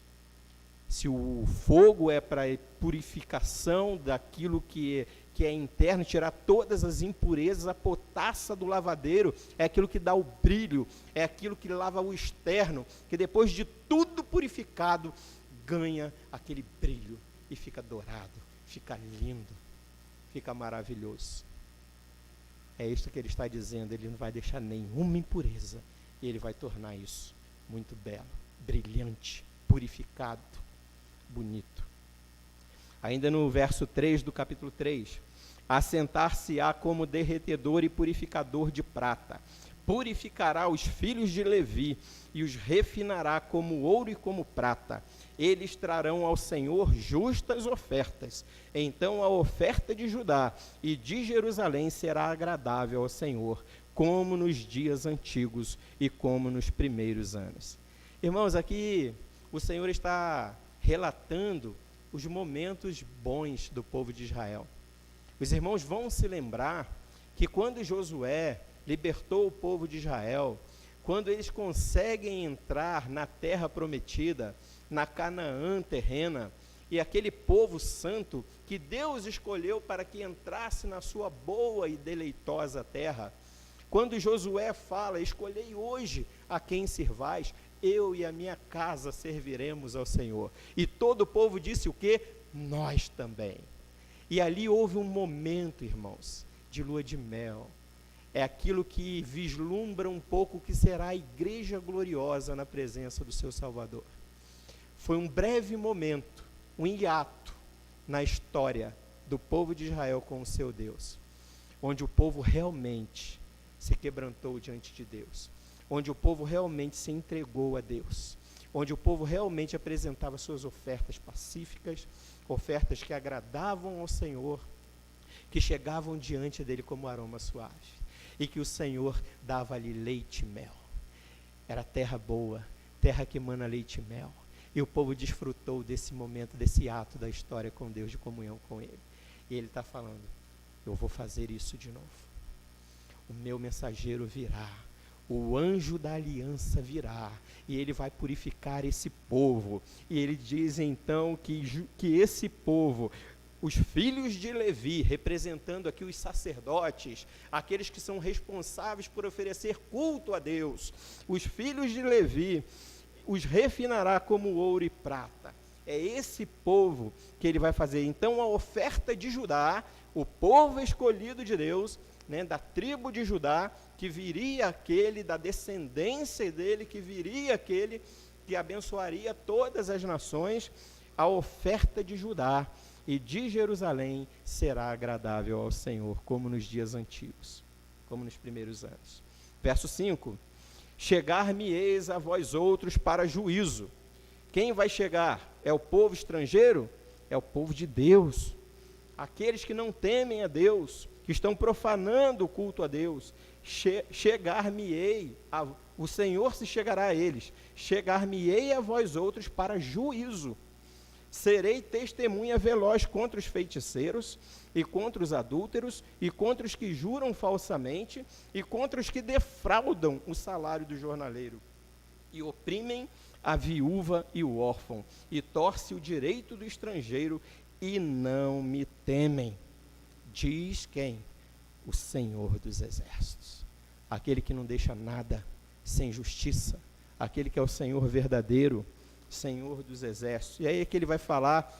Se o fogo é para purificação daquilo que é interno, tirar todas as impurezas, a potassa do lavadeiro é aquilo que dá o brilho, é aquilo que lava o externo, que depois de tudo purificado, ganha aquele brilho e fica dourado, fica lindo, fica maravilhoso. É isso que ele está dizendo, ele não vai deixar nenhuma impureza, e ele vai tornar isso muito belo, brilhante, purificado, bonito. Ainda no verso 3 do capítulo 3, assentar-se-á como derretedor e purificador de prata, purificará os filhos de Levi e os refinará como ouro e como prata. Eles trarão ao Senhor justas ofertas. Então a oferta de Judá e de Jerusalém será agradável ao Senhor, como nos dias antigos e como nos primeiros anos. Irmãos, aqui o Senhor está relatando os momentos bons do povo de Israel. Os irmãos vão se lembrar que quando Josué libertou o povo de Israel, quando eles conseguem entrar na terra prometida, na Canaã terrena, e aquele povo santo que Deus escolheu para que entrasse na sua boa e deleitosa terra, quando Josué fala, escolhei hoje a quem sirvais, eu e a minha casa serviremos ao Senhor. E todo o povo disse o quê? Nós também. E ali houve um momento, irmãos, de lua de mel. É aquilo que vislumbra um pouco o que será a igreja gloriosa na presença do seu Salvador. Foi um breve momento, um hiato na história do povo de Israel com o seu Deus, onde o povo realmente se quebrantou diante de Deus, onde o povo realmente se entregou a Deus, onde o povo realmente apresentava suas ofertas pacíficas, ofertas que agradavam ao Senhor, que chegavam diante dele como aroma suave, e que o Senhor dava-lhe leite e mel. Era terra boa, terra que emana leite e mel, e o povo desfrutou desse momento, desse ato da história com Deus, de comunhão com ele. E ele está falando, eu vou fazer isso de novo. O meu mensageiro virá, o anjo da aliança virá, e ele vai purificar esse povo. E ele diz então que esse povo, os filhos de Levi, representando aqui os sacerdotes, aqueles que são responsáveis por oferecer culto a Deus, os filhos de Levi, os refinará como ouro e prata. É esse povo que ele vai fazer. Então a oferta de Judá, o povo escolhido de Deus, da tribo de Judá, que viria aquele, da descendência dele, que viria aquele que abençoaria todas as nações, a oferta de Judá e de Jerusalém será agradável ao Senhor, como nos dias antigos, como nos primeiros anos. Verso 5, chegar-me-eis a vós outros para juízo. Quem vai chegar? É o povo estrangeiro? É o povo de Deus. Aqueles que não temem a Deus, que estão profanando o culto a Deus, chegar-me-ei, o Senhor se chegará a eles, chegar-me-ei a vós outros para juízo. Serei testemunha veloz contra os feiticeiros, e contra os adúlteros, e contra os que juram falsamente, e contra os que defraudam o salário do jornaleiro, e oprimem a viúva e o órfão, e torce o direito do estrangeiro, e não me temem. Diz quem? O Senhor dos Exércitos. Aquele que não deixa nada sem justiça. Aquele que é o Senhor verdadeiro, Senhor dos Exércitos. E aí é que ele vai falar,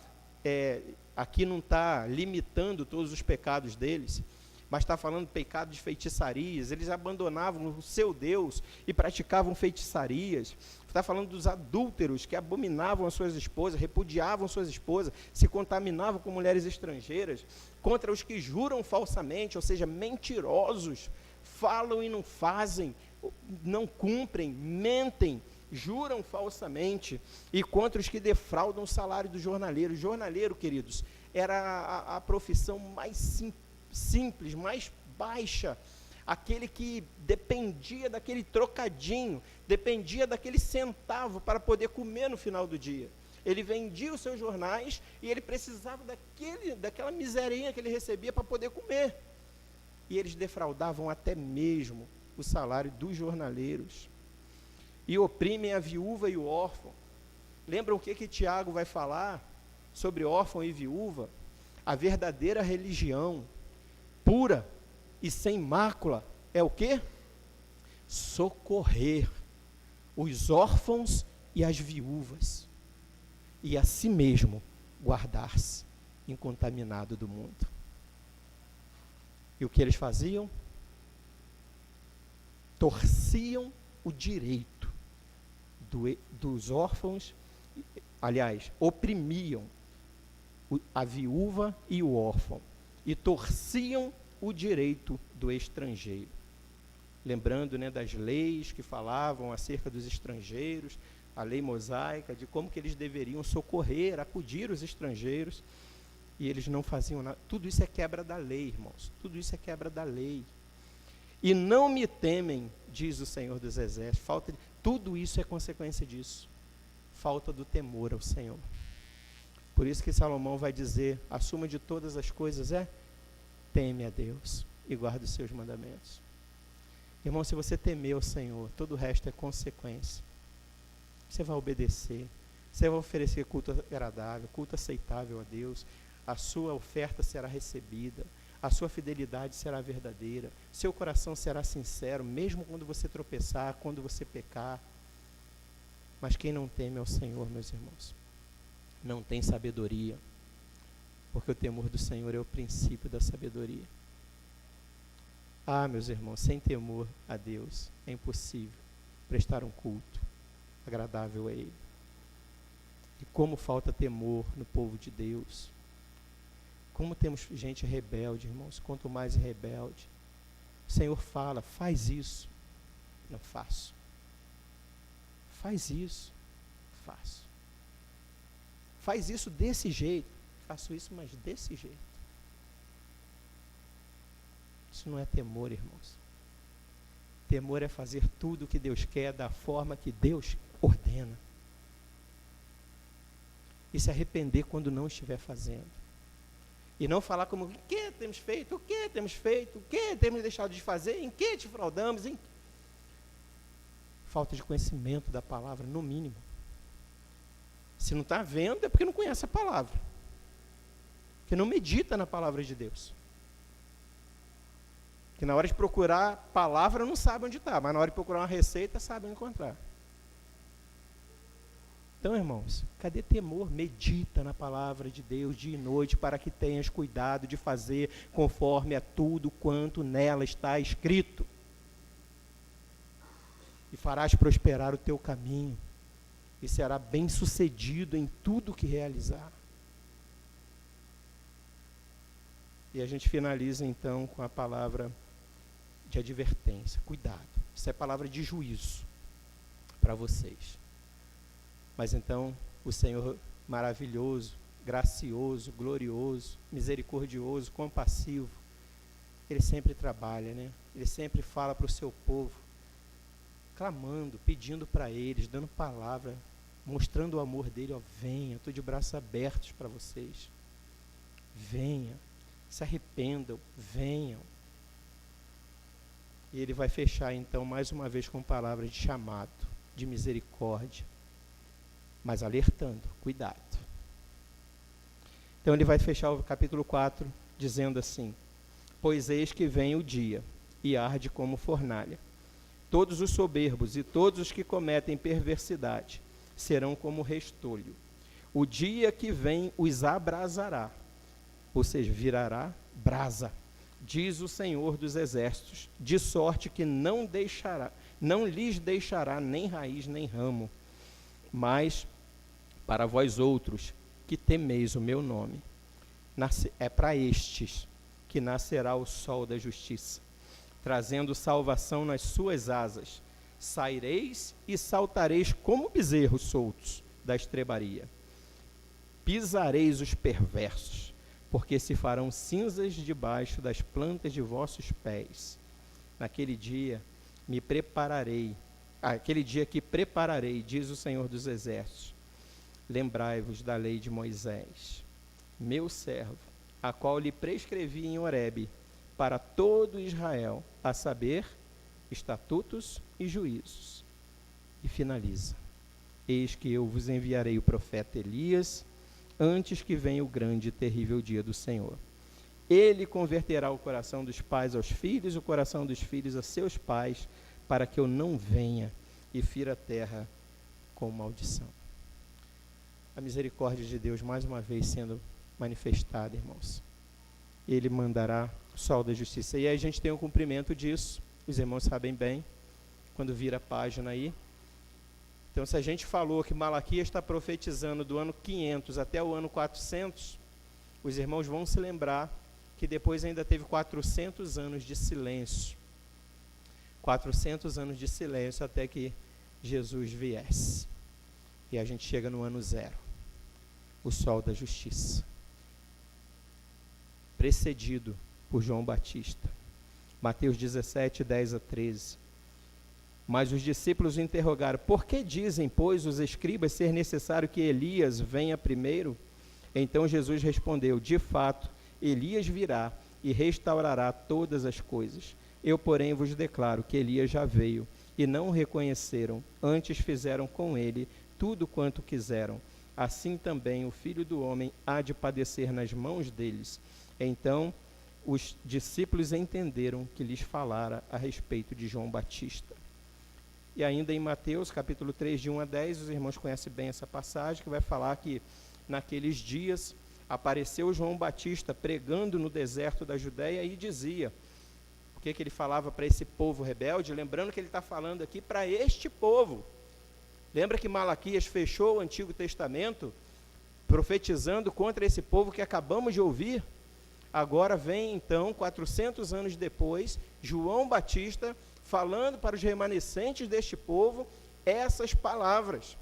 aqui não está limitando todos os pecados deles, mas está falando pecado de feitiçarias. Eles abandonavam o seu Deus e praticavam feitiçarias. Está falando dos adúlteros que abominavam as suas esposas, repudiavam suas esposas, se contaminavam com mulheres estrangeiras, contra os que juram falsamente, ou seja, mentirosos, falam e não fazem, não cumprem, mentem, juram falsamente e contra os que defraudam o salário do jornaleiro. Jornaleiro, queridos, era a profissão mais simples, mais baixa, aquele que dependia daquele trocadinho, dependia daquele centavo para poder comer no final do dia. Ele vendia os seus jornais e ele precisava daquela miserinha que ele recebia para poder comer. E eles defraudavam até mesmo o salário dos jornaleiros. E oprimem a viúva e o órfão. Lembram o que Tiago vai falar sobre órfão e viúva? A verdadeira religião, pura e sem mácula, é o quê? Socorrer os órfãos e as viúvas, e a si mesmo guardar-se incontaminado do mundo. E o que eles faziam? Torciam o direito dos órfãos, aliás, oprimiam a viúva e o órfão, e torciam o direito do estrangeiro. Lembrando, né, das leis que falavam acerca dos estrangeiros, a lei mosaica, de como que eles deveriam socorrer, acudir os estrangeiros, e eles não faziam nada. Tudo isso é quebra da lei, irmãos, tudo isso é quebra da lei. E não me temem, diz o Senhor dos Exércitos, tudo isso é consequência disso, falta do temor ao Senhor. Por isso que Salomão vai dizer, a suma de todas as coisas é, teme a Deus e guarda os seus mandamentos. Irmão, se você temer ao Senhor, todo o resto é consequência. Você vai obedecer, você vai oferecer culto agradável, culto aceitável a Deus, a sua oferta será recebida, a sua fidelidade será verdadeira, seu coração será sincero, mesmo quando você tropeçar, quando você pecar. Mas quem não teme ao Senhor, meus irmãos, não tem sabedoria, porque o temor do Senhor é o princípio da sabedoria. Ah, meus irmãos, sem temor a Deus é impossível prestar um culto agradável a Ele. E como falta temor no povo de Deus. Como temos gente rebelde, irmãos, quanto mais rebelde. O Senhor fala, faz isso. Não faço. Faz isso. Faço. Faz isso desse jeito. Faço isso, mas desse jeito. Isso não é temor, irmãos. Temor é fazer tudo o que Deus quer, da forma que Deus ordena. E se arrepender quando não estiver fazendo. E não falar como, o que temos feito, o que temos feito, o que temos deixado de fazer, em que te fraudamos, em... Falta de conhecimento da palavra, no mínimo. Se não está vendo, é porque não conhece a palavra. Porque não medita na palavra de Deus. Que na hora de procurar palavra não sabe onde está, mas na hora de procurar uma receita sabe encontrar. Então, irmãos, cadê temor? Medita na palavra de Deus dia e noite, para que tenhas cuidado de fazer conforme a tudo quanto nela está escrito. E farás prosperar o teu caminho, e será bem sucedido em tudo que realizar. E a gente finaliza então com a palavra de advertência. Cuidado, isso é palavra de juízo para vocês. Mas então, o Senhor maravilhoso, gracioso, glorioso, misericordioso, compassivo, Ele sempre trabalha, né? Ele sempre fala para o seu povo, clamando, pedindo para eles, dando palavra, mostrando o amor dele. Ó, venha, estou de braços abertos para vocês. Venha, se arrependam, venham. E Ele vai fechar então mais uma vez com palavras de chamado, de misericórdia, mas alertando, cuidado. Então Ele vai fechar o capítulo 4 dizendo assim: pois eis que vem o dia, e arde como fornalha. Todos os soberbos e todos os que cometem perversidade serão como restolho. O dia que vem os abrasará, ou seja, virará brasa, diz o Senhor dos Exércitos, de sorte que não lhes deixará nem raiz nem ramo. Mas para vós outros que temeis o meu nome, é para estes que nascerá o sol da justiça, trazendo salvação nas suas asas. Saireis e saltareis como bezerros soltos da estrebaria. Pisareis os perversos, porque se farão cinzas debaixo das plantas de vossos pés. Naquele dia me prepararei, aquele dia que prepararei, diz o Senhor dos Exércitos. Lembrai-vos da lei de Moisés, meu servo, a qual lhe prescrevi em Horebe, para todo Israel, a saber, estatutos e juízos. E finaliza: eis que eu vos enviarei o profeta Elias, antes que venha o grande e terrível dia do Senhor. Ele converterá o coração dos pais aos filhos, o coração dos filhos a seus pais, para que eu não venha e fira a terra com maldição. A misericórdia de Deus, mais uma vez, sendo manifestada, irmãos. Ele mandará o sol da justiça. E aí a gente tem o cumprimento disso. Os irmãos sabem bem, quando vira a página aí. Então, se a gente falou que Malaquias está profetizando do ano 500 até o ano 400, os irmãos vão se lembrar que depois ainda teve 400 anos de silêncio. 400 anos de silêncio até que Jesus viesse. E a gente chega no ano 0. O sol da justiça. Precedido por João Batista. Mateus 17, 10 a 13. Mas os discípulos o interrogaram: por que dizem, pois, os escribas ser necessário que Elias venha primeiro? Então Jesus respondeu: de fato, Elias virá e restaurará todas as coisas. Eu, porém, vos declaro que Elias já veio e não o reconheceram, antes fizeram com ele tudo quanto quiseram. Assim também o Filho do Homem há de padecer nas mãos deles. Então os discípulos entenderam que lhes falara a respeito de João Batista. E ainda em Mateus, capítulo 3, de 1 a 10, os irmãos conhecem bem essa passagem, que vai falar que naqueles dias apareceu João Batista pregando no deserto da Judéia e dizia, o que ele falava para esse povo rebelde, lembrando que ele está falando aqui para este povo. Lembra que Malaquias fechou o Antigo Testamento, profetizando contra esse povo que acabamos de ouvir? Agora vem então, 400 anos depois, João Batista falando para os remanescentes deste povo essas palavras: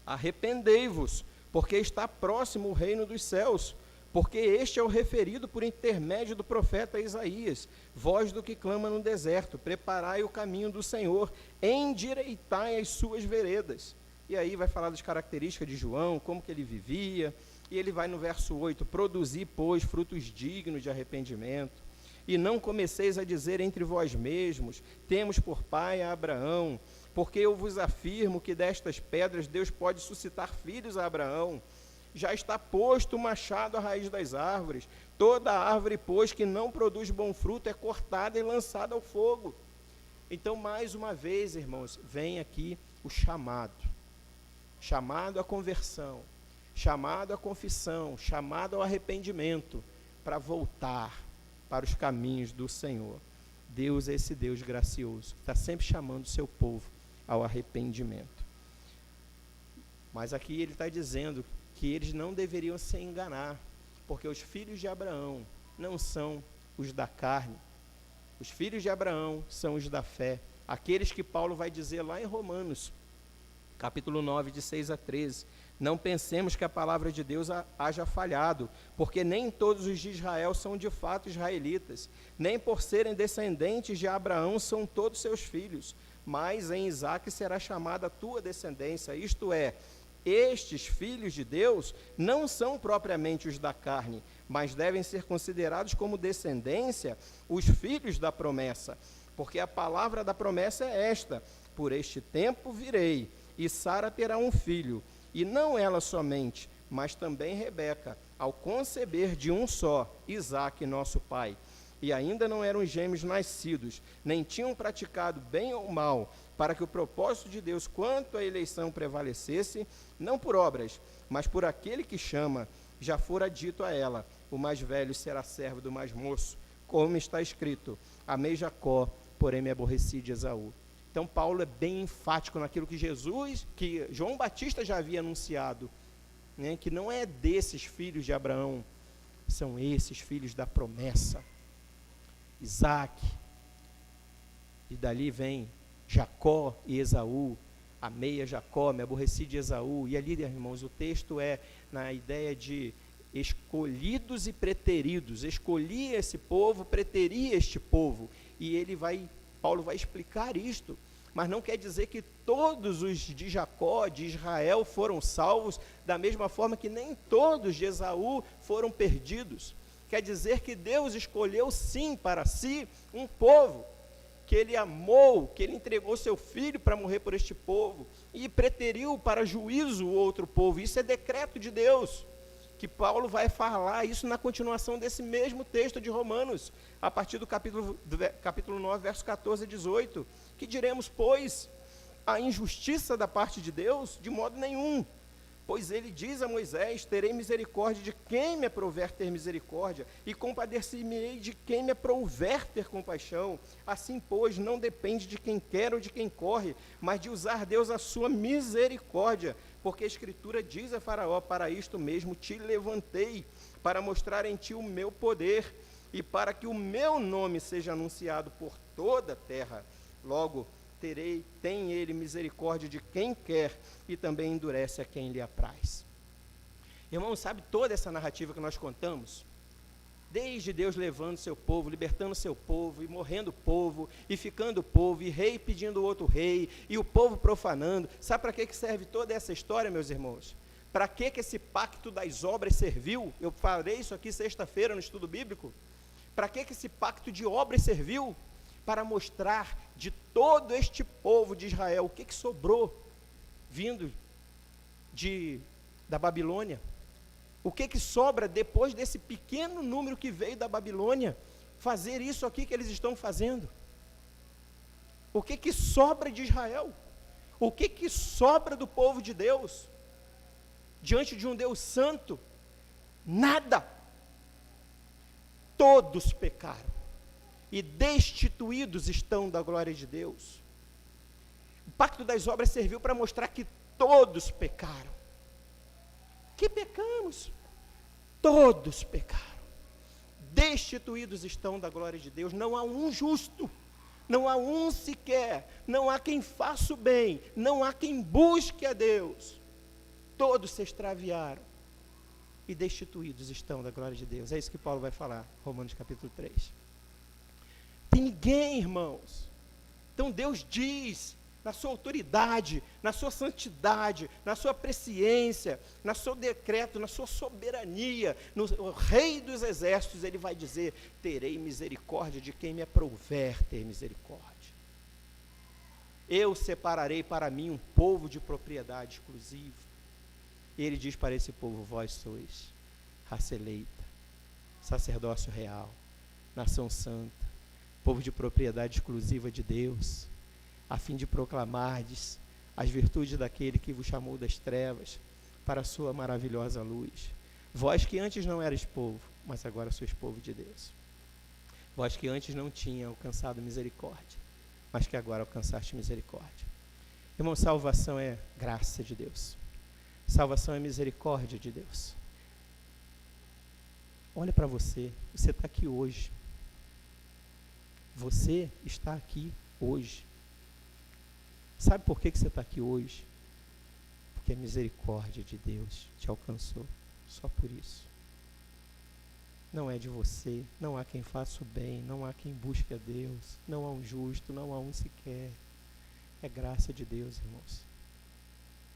arrependei-vos, porque está próximo o reino dos céus, porque este é o referido por intermédio do profeta Isaías, voz do que clama no deserto, preparai o caminho do Senhor, endireitai as suas veredas. E aí vai falar das características de João, como que ele vivia, e ele vai no verso 8, produzir, pois, frutos dignos de arrependimento, e não comeceis a dizer entre vós mesmos, temos por pai a Abraão, porque eu vos afirmo que destas pedras Deus pode suscitar filhos a Abraão. Já está posto o machado à raiz das árvores, toda árvore, pois, que não produz bom fruto, é cortada e lançada ao fogo. Então, mais uma vez, irmãos, vem aqui o chamado à conversão, chamado à confissão, chamado ao arrependimento, para voltar para os caminhos do Senhor. Deus é esse Deus gracioso, está sempre chamando o seu povo ao arrependimento. Mas aqui ele está dizendo que eles não deveriam se enganar, porque os filhos de Abraão não são os da carne. Os filhos de Abraão são os da fé, aqueles que Paulo vai dizer lá em Romanos, capítulo 9, de 6 a 13. Não pensemos que a palavra de Deus haja falhado, porque nem todos os de Israel são de fato israelitas, nem por serem descendentes de Abraão são todos seus filhos, mas em Isaque será chamada a tua descendência, isto é, estes filhos de Deus não são propriamente os da carne, mas devem ser considerados como descendência os filhos da promessa, porque a palavra da promessa é esta: por este tempo virei, e Sara terá um filho, e não ela somente, mas também Rebeca, ao conceber de um só, Isaque, nosso pai. E ainda não eram gêmeos nascidos, nem tinham praticado bem ou mal, para que o propósito de Deus quanto à eleição prevalecesse, não por obras, mas por aquele que chama. Já fora dito a ela: o mais velho será servo do mais moço, como está escrito: amei Jacó, porém me aborreci de Esaú. Então Paulo é bem enfático naquilo que João Batista já havia anunciado, né, que não é desses filhos de Abraão, são esses filhos da promessa, Isaque. E dali vem Jacó e Esaú, amei a Jacó, me aborreci de Esaú. E ali, irmãos, o texto é na ideia de escolhidos e preteridos. Escolhi esse povo, preteri este povo. E Paulo vai explicar isto. Mas não quer dizer que todos os de Jacó, de Israel, foram salvos, da mesma forma que nem todos de Esaú foram perdidos. Quer dizer que Deus escolheu sim para si um povo, que Ele amou, que Ele entregou seu Filho para morrer por este povo, e preteriu para juízo o outro povo. Isso é decreto de Deus, que Paulo vai falar isso na continuação desse mesmo texto de Romanos, a partir do capítulo 9, verso 14 a 18, que diremos, pois, a injustiça da parte de Deus? De modo nenhum. Pois ele diz a Moisés, terei misericórdia de quem me aprouver ter misericórdia, e compadecer-me-ei de quem me aprouver ter compaixão. Assim, pois, não depende de quem quer ou de quem corre, mas de usar Deus a sua misericórdia, porque a Escritura diz a Faraó, para isto mesmo te levantei, para mostrar em ti o meu poder, e para que o meu nome seja anunciado por toda a terra. Logo, tem ele misericórdia de quem quer e também endurece a quem lhe apraz. Irmão, sabe toda essa narrativa que nós contamos? Desde Deus levando seu povo, libertando seu povo, e morrendo o povo, e ficando o povo, e rei pedindo outro rei, e o povo profanando. Sabe para que serve toda essa história, meus irmãos? Para que esse pacto das obras serviu? Eu falei isso aqui sexta-feira no estudo bíblico. Para que esse pacto de obras serviu? Para mostrar de todo este povo de Israel o que sobrou vindo da Babilônia. O que sobra depois desse pequeno número que veio da Babilônia, fazer isso aqui que eles estão fazendo? O que sobra de Israel? O que sobra do povo de Deus? Diante de um Deus santo? Nada. Todos pecaram e destituídos estão da glória de Deus. O pacto das obras serviu para mostrar que todos pecaram. Que pecamos? Todos pecaram. Destituídos estão da glória de Deus. Não há um justo, não há um sequer, não há quem faça o bem, não há quem busque a Deus. Todos se extraviaram e destituídos estão da glória de Deus. É isso que Paulo vai falar, Romanos capítulo 3. Tem ninguém, irmãos. Então Deus diz, na sua autoridade, na sua santidade, na sua presciência, no seu decreto, na sua soberania, no Rei dos Exércitos, Ele vai dizer, terei misericórdia de quem me aprouver ter misericórdia. Eu separarei para mim um povo de propriedade exclusiva. E Ele diz para esse povo, vós sois raça eleita, sacerdócio real, nação santa, povo de propriedade exclusiva de Deus, a fim de proclamardes as virtudes daquele que vos chamou das trevas para a sua maravilhosa luz. Vós que antes não erais povo, mas agora sois povo de Deus. Vós que antes não tinha alcançado misericórdia, mas que agora alcançaste misericórdia. Irmão, salvação é graça de Deus. Salvação é misericórdia de Deus. Olha para você está aqui hoje. Você está aqui hoje. Sabe por que você está aqui hoje? Porque a misericórdia de Deus te alcançou. Só por isso. Não é de você, não há quem faça o bem, não há quem busque a Deus, não há um justo, não há um sequer. É graça de Deus, irmãos.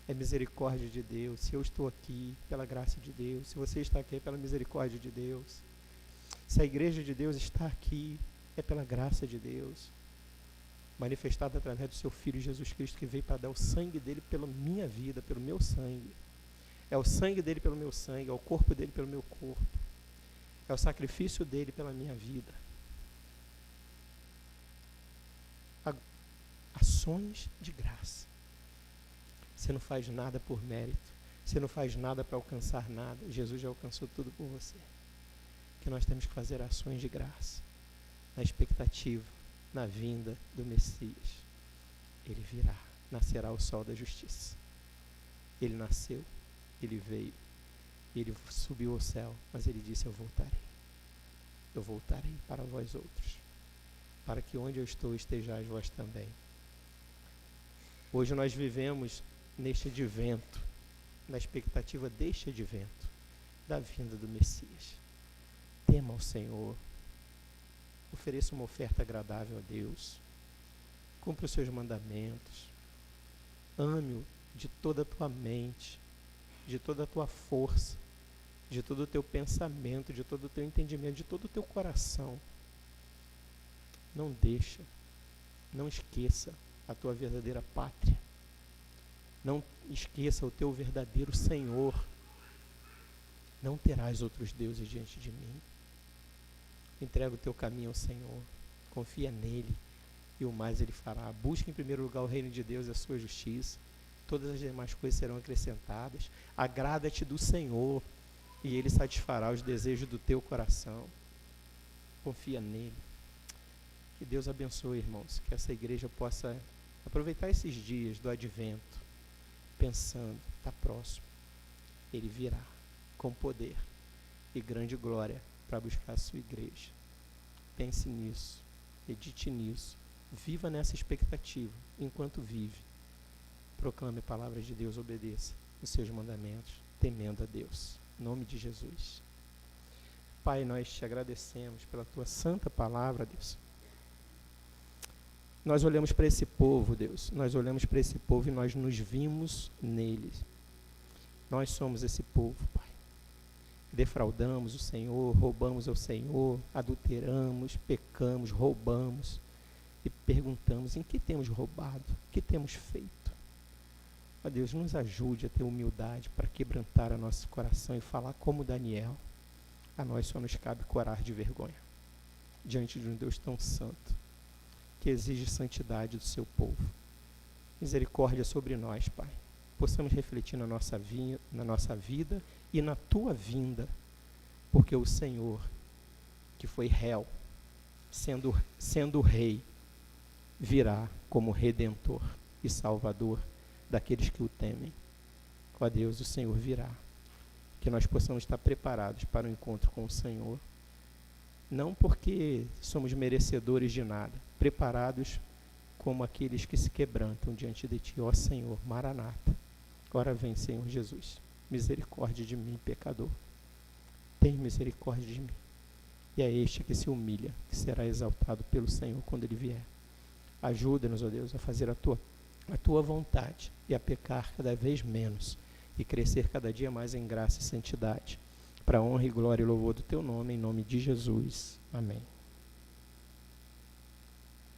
É misericórdia de Deus. Se eu estou aqui, pela graça de Deus. Se você está aqui, é pela misericórdia de Deus. Se a igreja de Deus está aqui, é pela graça de Deus, manifestada através do seu Filho Jesus Cristo, que veio para dar o sangue dele pela minha vida, pelo meu sangue. É o sangue dele pelo meu sangue, é o corpo dele pelo meu corpo, é o sacrifício dele pela minha vida. Ações de graça. Você não faz nada por mérito, você não faz nada para alcançar nada. Jesus já alcançou tudo por você. O que nós temos que fazer ações de graça, na expectativa, na vinda do Messias. Ele virá, nascerá o sol da justiça. Ele nasceu, ele veio, ele subiu ao céu, mas ele disse, eu voltarei para vós outros, para que onde eu estou estejais vós também. Hoje nós vivemos neste advento, na expectativa deste advento, da vinda do Messias. Tema ao Senhor, ofereça uma oferta agradável a Deus, cumpra os seus mandamentos, ame-o de toda a tua mente, de toda a tua força, de todo o teu pensamento, de todo o teu entendimento, de todo o teu coração. Não deixa, não esqueça a tua verdadeira pátria. Não esqueça o teu verdadeiro Senhor. Não terás outros deuses diante de mim. Entrega o teu caminho ao Senhor. Confia nele e o mais ele fará. Busque em primeiro lugar o reino de Deus e a sua justiça. Todas as demais coisas serão acrescentadas. Agrada-te do Senhor e ele satisfará os desejos do teu coração. Confia nele. Que Deus abençoe, irmãos. Que essa igreja possa aproveitar esses dias do advento, pensando, está próximo. Ele virá com poder e grande glória para buscar a sua igreja. Pense nisso, medite nisso, viva nessa expectativa, enquanto vive. Proclame a palavra de Deus, obedeça os seus mandamentos, temendo a Deus. Em nome de Jesus. Pai, nós te agradecemos pela tua santa palavra, Deus. Nós olhamos para esse povo, Deus, nós olhamos para esse povo e nós nos vimos neles. Nós somos esse povo, Pai. Defraudamos o Senhor, roubamos ao Senhor, adulteramos, pecamos, roubamos e perguntamos em que temos roubado, o que temos feito. Ó Deus, nos ajude a ter humildade para quebrantar o nosso coração e falar como Daniel. A nós só nos cabe corar de vergonha diante de um Deus tão santo, que exige santidade do seu povo. Misericórdia sobre nós, Pai. Possamos refletir na nossa vida e na tua vinda, porque o Senhor, que foi réu, sendo rei, virá como redentor e salvador daqueles que o temem. Ó Deus, o Senhor virá. Que nós possamos estar preparados para o encontro com o Senhor, não porque somos merecedores de nada, preparados como aqueles que se quebrantam diante de ti, ó Senhor, Maranata. Agora vem, Senhor Jesus, misericórdia de mim, pecador. Tem misericórdia de mim. E é este que se humilha, que será exaltado pelo Senhor quando Ele vier. Ajuda-nos, ó Deus, a fazer a tua vontade e a pecar cada vez menos e crescer cada dia mais em graça e santidade, para a honra e glória e louvor do teu nome, em nome de Jesus. Amém.